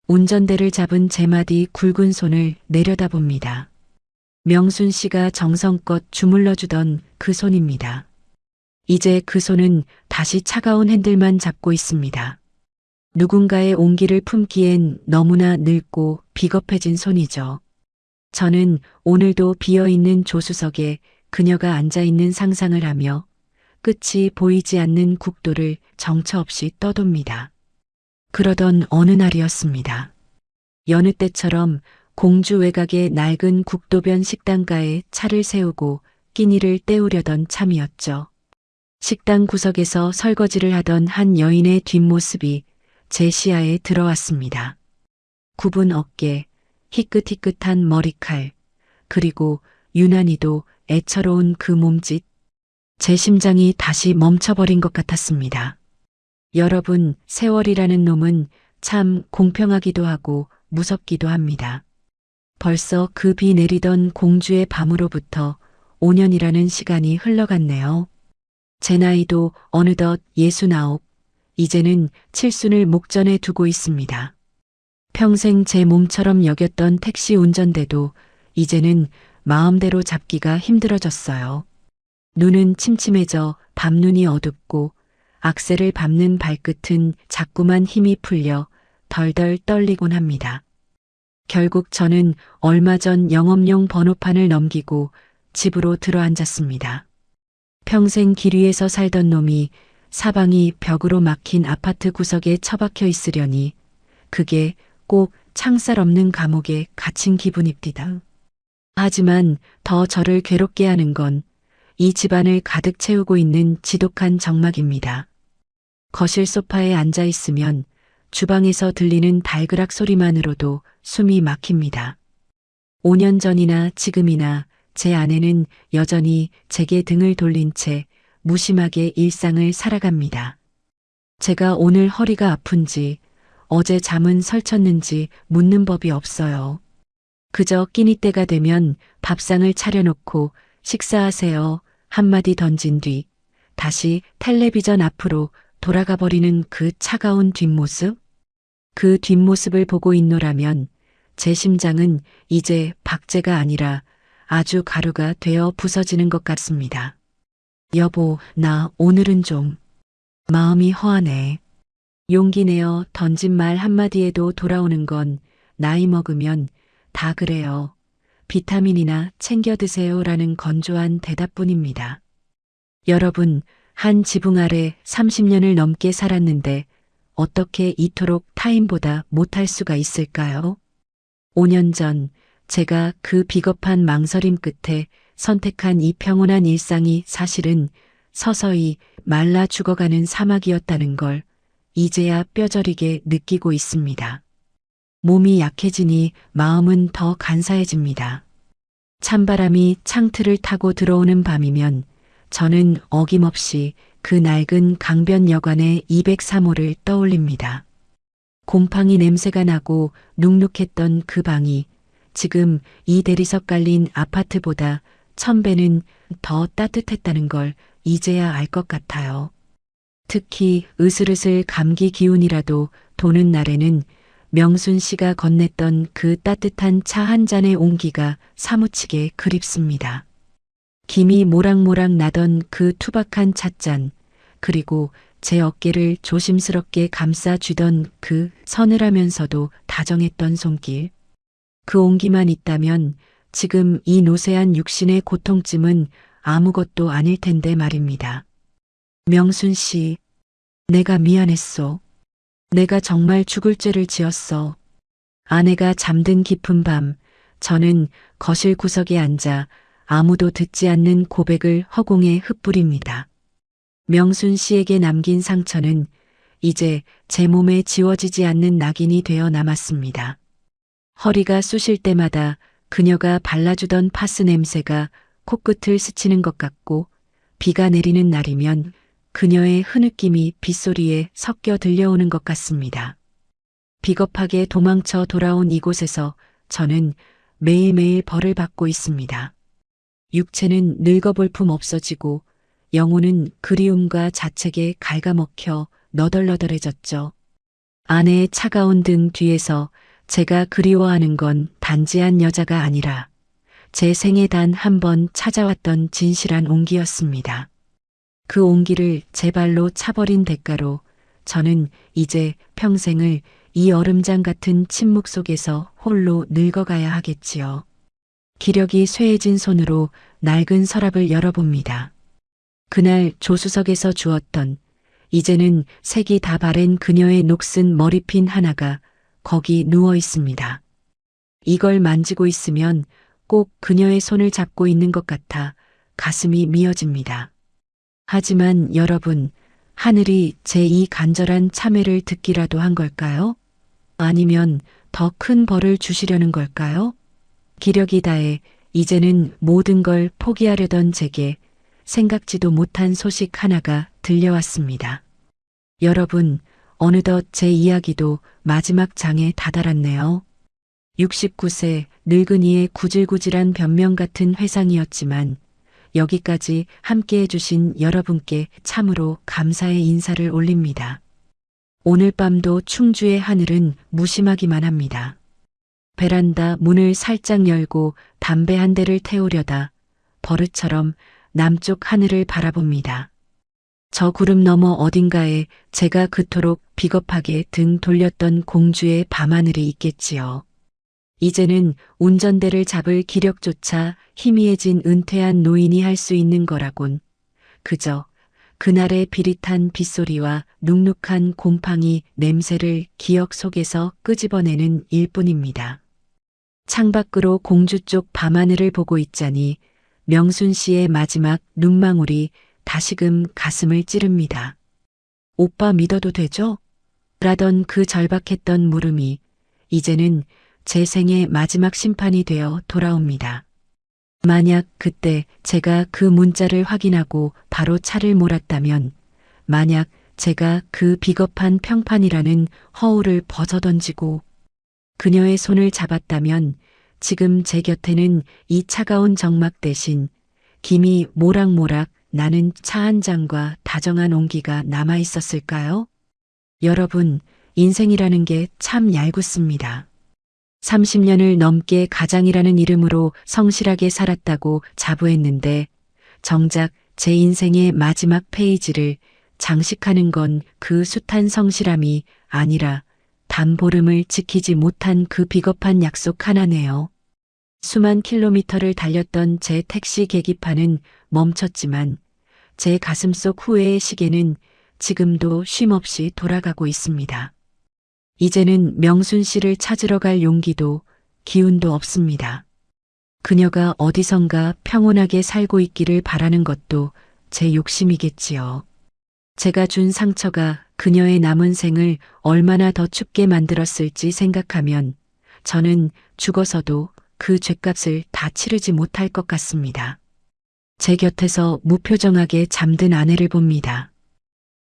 운전대를 잡은 제 마디 굵은 손을 내려다봅니다. 명순 씨가 정성껏 주물러주던 그 손입니다. 이제 그 손은 다시 차가운 핸들만 잡고 있습니다. 누군가의 온기를 품기엔 너무나 늙고 비겁해진 손이죠. 저는 오늘도 비어있는 조수석에 그녀가 앉아있는 상상을 하며 끝이 보이지 않는 국도를 정처 없이 떠돕니다. 그러던 어느 날이었습니다. 여느 때처럼 공주 외곽의 낡은 국도변 식당가에 차를 세우고 끼니를 때우려던 참이었죠. 식당 구석에서 설거지를 하던 한 여인의 뒷모습이 제 시야에 들어왔습니다. 굽은 어깨, 희끗희끗한 머리칼, 그리고 유난히도 애처로운 그 몸짓, 제 심장이 다시 멈춰버린 것 같았습니다. 여러분, 세월이라는 놈은 참 공평하기도 하고 무섭기도 합니다. 벌써 그 비 내리던 공주의 밤으로부터 5년이라는 시간이 흘러갔네요. 제 나이도 어느덧 69, 이제는 칠순을 목전에 두고 있습니다. 평생 제 몸처럼 여겼던 택시 운전대도 이제는 마음대로 잡기가 힘들어졌어요. 눈은 침침해져 밤눈이 어둡고 악셀을 밟는 발끝은 자꾸만 힘이 풀려 덜덜 떨리곤 합니다. 결국 저는 얼마 전 영업용 번호판을 넘기고 집으로 들어앉았습니다. 평생 길 위에서 살던 놈이 사방이 벽으로 막힌 아파트 구석에 처박혀 있으려니 그게 꼭 창살 없는 감옥에 갇힌 기분입니다. 하지만 더 저를 괴롭게 하는 건 이 집안을 가득 채우고 있는 지독한 정막입니다. 거실 소파에 앉아 있으면 주방에서 들리는 달그락 소리만으로도 숨이 막힙니다. 5년 전이나 지금이나 제 아내는 여전히 제게 등을 돌린 채 무심하게 일상을 살아갑니다. 제가 오늘 허리가 아픈지 어제 잠은 설쳤는지 묻는 법이 없어요. 그저 끼니 때가 되면 밥상을 차려놓고 식사하세요 한마디 던진 뒤 다시 텔레비전 앞으로 돌아가 버리는 그 차가운 뒷모습? 그 뒷모습을 보고 있노라면 제 심장은 이제 박제가 아니라 아주 가루가 되어 부서지는 것 같습니다. 여보, 나 오늘은 좀 마음이 허하네. 용기 내어 던진 말 한마디에도 돌아오는 건 나이 먹으면 다 그래요. 비타민이나 챙겨 드세요라는 건조한 대답뿐입니다. 여러분, 한 지붕 아래 30년을 넘게 살았는데 어떻게 이토록 타인보다 못할 수가 있을까요? 5년 전 제가 그 비겁한 망설임 끝에 선택한 이 평온한 일상이 사실은 서서히 말라 죽어가는 사막이었다는 걸 이제야 뼈저리게 느끼고 있습니다. 몸이 약해지니 마음은 더 간사해집니다. 찬바람이 창틀을 타고 들어오는 밤이면 저는 어김없이 그 낡은 강변여관의 203호를 떠올립니다. 곰팡이 냄새가 나고 눅눅했던 그 방이 지금 이 대리석 깔린 아파트보다 1000배는 더 따뜻했다는 걸 이제야 알 것 같아요. 특히 으슬으슬 감기 기운이라도 도는 날에는 명순 씨가 건넸던 그 따뜻한 차 한 잔의 온기가 사무치게 그립습니다. 김이 모락모락 나던 그 투박한 찻잔, 그리고 제 어깨를 조심스럽게 감싸주던 그 서늘하면서도 다정했던 손길. 그 온기만 있다면 지금 이 노쇠한 육신의 고통쯤은 아무것도 아닐 텐데 말입니다. 명순 씨, 내가 미안했소. 내가 정말 죽을 죄를 지었어. 아내가 잠든 깊은 밤, 저는 거실 구석에 앉아 아무도 듣지 않는 고백을 허공에 흩뿌립니다. 명순 씨에게 남긴 상처는 이제 제 몸에 지워지지 않는 낙인이 되어 남았습니다. 허리가 쑤실 때마다 그녀가 발라주던 파스 냄새가 코끝을 스치는 것 같고, 비가 내리는 날이면 그녀의 흐느낌이 빗소리에 섞여 들려오는 것 같습니다. 비겁하게 도망쳐 돌아온 이곳에서 저는 매일매일 벌을 받고 있습니다. 육체는 늙어볼품 없어지고 영혼은 그리움과 자책에 갉아먹혀 너덜너덜해졌죠. 아내의 차가운 등 뒤에서 제가 그리워하는 건 단지 한 여자가 아니라 제 생에 단 한 번 찾아왔던 진실한 온기였습니다. 그 온기를 제 발로 차버린 대가로 저는 이제 평생을 이 얼음장 같은 침묵 속에서 홀로 늙어가야 하겠지요. 기력이 쇠해진 손으로 낡은 서랍을 열어봅니다. 그날 조수석에서 주었던 이제는 색이 다 바랜 그녀의 녹슨 머리핀 하나가 거기 누워 있습니다. 이걸 만지고 있으면 꼭 그녀의 손을 잡고 있는 것 같아 가슴이 미어집니다. 하지만 여러분, 하늘이 제 이 간절한 참회를 듣기라도 한 걸까요? 아니면 더 큰 벌을 주시려는 걸까요? 기력이 다해 이제는 모든 걸 포기하려던 제게 생각지도 못한 소식 하나가 들려왔습니다. 여러분, 어느덧 제 이야기도 마지막 장에 다다랐네요. 69세 늙은이의 구질구질한 변명 같은 회상이었지만 여기까지 함께 해주신 여러분께 참으로 감사의 인사를 올립니다. 오늘 밤도 충주의 하늘은 무심하기만 합니다. 베란다 문을 살짝 열고 담배 한 대를 태우려다 버릇처럼 남쪽 하늘을 바라봅니다. 저 구름 너머 어딘가에 제가 그토록 비겁하게 등 돌렸던 공주의 밤하늘이 있겠지요. 이제는 운전대를 잡을 기력조차 희미해진 은퇴한 노인이 할 수 있는 거라곤 그저 그날의 비릿한 빗소리와 눅눅한 곰팡이 냄새를 기억 속에서 끄집어내는 일뿐입니다. 창밖으로 공주 쪽 밤하늘을 보고 있자니 명순 씨의 마지막 눈망울이 다시금 가슴을 찌릅니다. 오빠 믿어도 되죠? 라던 그 절박했던 물음이 이제는 제 생의 마지막 심판이 되어 돌아옵니다. 만약 그때 제가 그 문자를 확인하고 바로 차를 몰았다면, 만약 제가 그 비겁한 평판이라는 허울을 벗어던지고 그녀의 손을 잡았다면 지금 제 곁에는 이 차가운 정막 대신 김이 모락모락 나는 차 한 잔과 다정한 온기가 남아 있었을까요? 여러분, 인생이라는 게 참 얄궂습니다. 30년을 넘게 가장이라는 이름으로 성실하게 살았다고 자부했는데 정작 제 인생의 마지막 페이지를 장식하는 건 그 숱한 성실함이 아니라 단보름을 지키지 못한 그 비겁한 약속 하나네요. 수만 킬로미터를 달렸던 제 택시 계기판은 멈췄지만 제 가슴속 후회의 시계는 지금도 쉼없이 돌아가고 있습니다. 이제는 명순 씨를 찾으러 갈 용기도 기운도 없습니다. 그녀가 어디선가 평온하게 살고 있기를 바라는 것도 제 욕심이겠지요. 제가 준 상처가 그녀의 남은 생을 얼마나 더 춥게 만들었을지 생각하면 저는 죽어서도 그 죗값을 다 치르지 못할 것 같습니다. 제 곁에서 무표정하게 잠든 아내를 봅니다.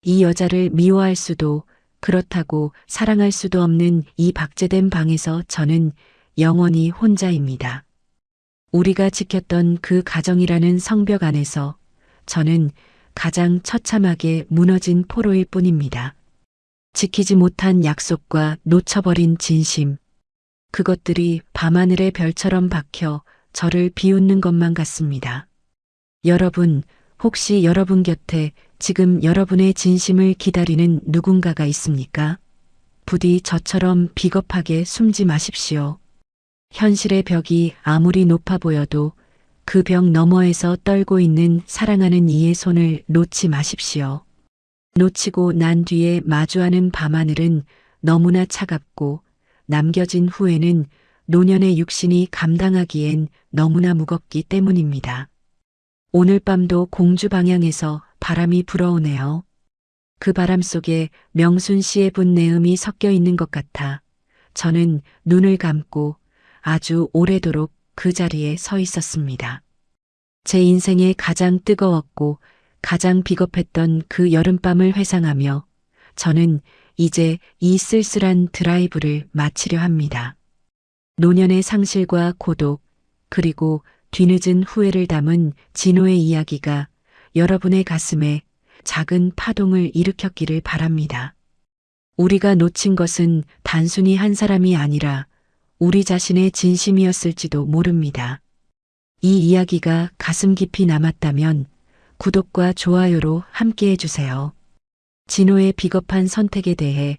이 여자를 미워할 수도 그렇다고 사랑할 수도 없는 이 박제된 방에서 저는 영원히 혼자입니다. 우리가 지켰던 그 가정이라는 성벽 안에서 저는 가장 처참하게 무너진 포로일 뿐입니다. 지키지 못한 약속과 놓쳐버린 진심, 그것들이 밤하늘의 별처럼 박혀 저를 비웃는 것만 같습니다. 여러분, 혹시 여러분 곁에 지금 여러분의 진심을 기다리는 누군가가 있습니까? 부디 저처럼 비겁하게 숨지 마십시오. 현실의 벽이 아무리 높아 보여도 그 벽 너머에서 떨고 있는 사랑하는 이의 손을 놓지 마십시오. 놓치고 난 뒤에 마주하는 밤하늘은 너무나 차갑고 남겨진 후에는 노년의 육신이 감당하기엔 너무나 무겁기 때문입니다. 오늘 밤도 공주 방향에서 바람이 불어오네요. 그 바람 속에 명순 씨의 분내음이 섞여 있는 것 같아 저는 눈을 감고 아주 오래도록 그 자리에 서 있었습니다. 제 인생에 가장 뜨거웠고 가장 비겁했던 그 여름밤을 회상하며 저는 이제 이 쓸쓸한 드라이브를 마치려 합니다. 노년의 상실과 고독, 그리고 뒤늦은 후회를 담은 진호의 이야기가 여러분의 가슴에 작은 파동을 일으켰기를 바랍니다. 우리가 놓친 것은 단순히 한 사람이 아니라 우리 자신의 진심이었을지도 모릅니다. 이 이야기가 가슴 깊이 남았다면 구독과 좋아요로 함께 해주세요. 진호의 비겁한 선택에 대해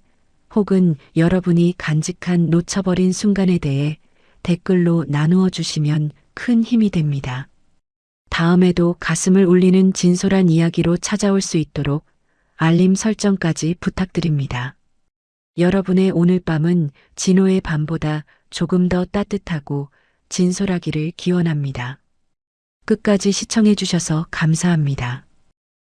혹은 여러분이 간직한 놓쳐버린 순간에 대해 댓글로 나누어 주시면 큰 힘이 됩니다. 다음에도 가슴을 울리는 진솔한 이야기로 찾아올 수 있도록 알림 설정까지 부탁드립니다. 여러분의 오늘 밤은 진호의 밤보다 조금 더 따뜻하고 진솔하기를 기원합니다. 끝까지 시청해 주셔서 감사합니다.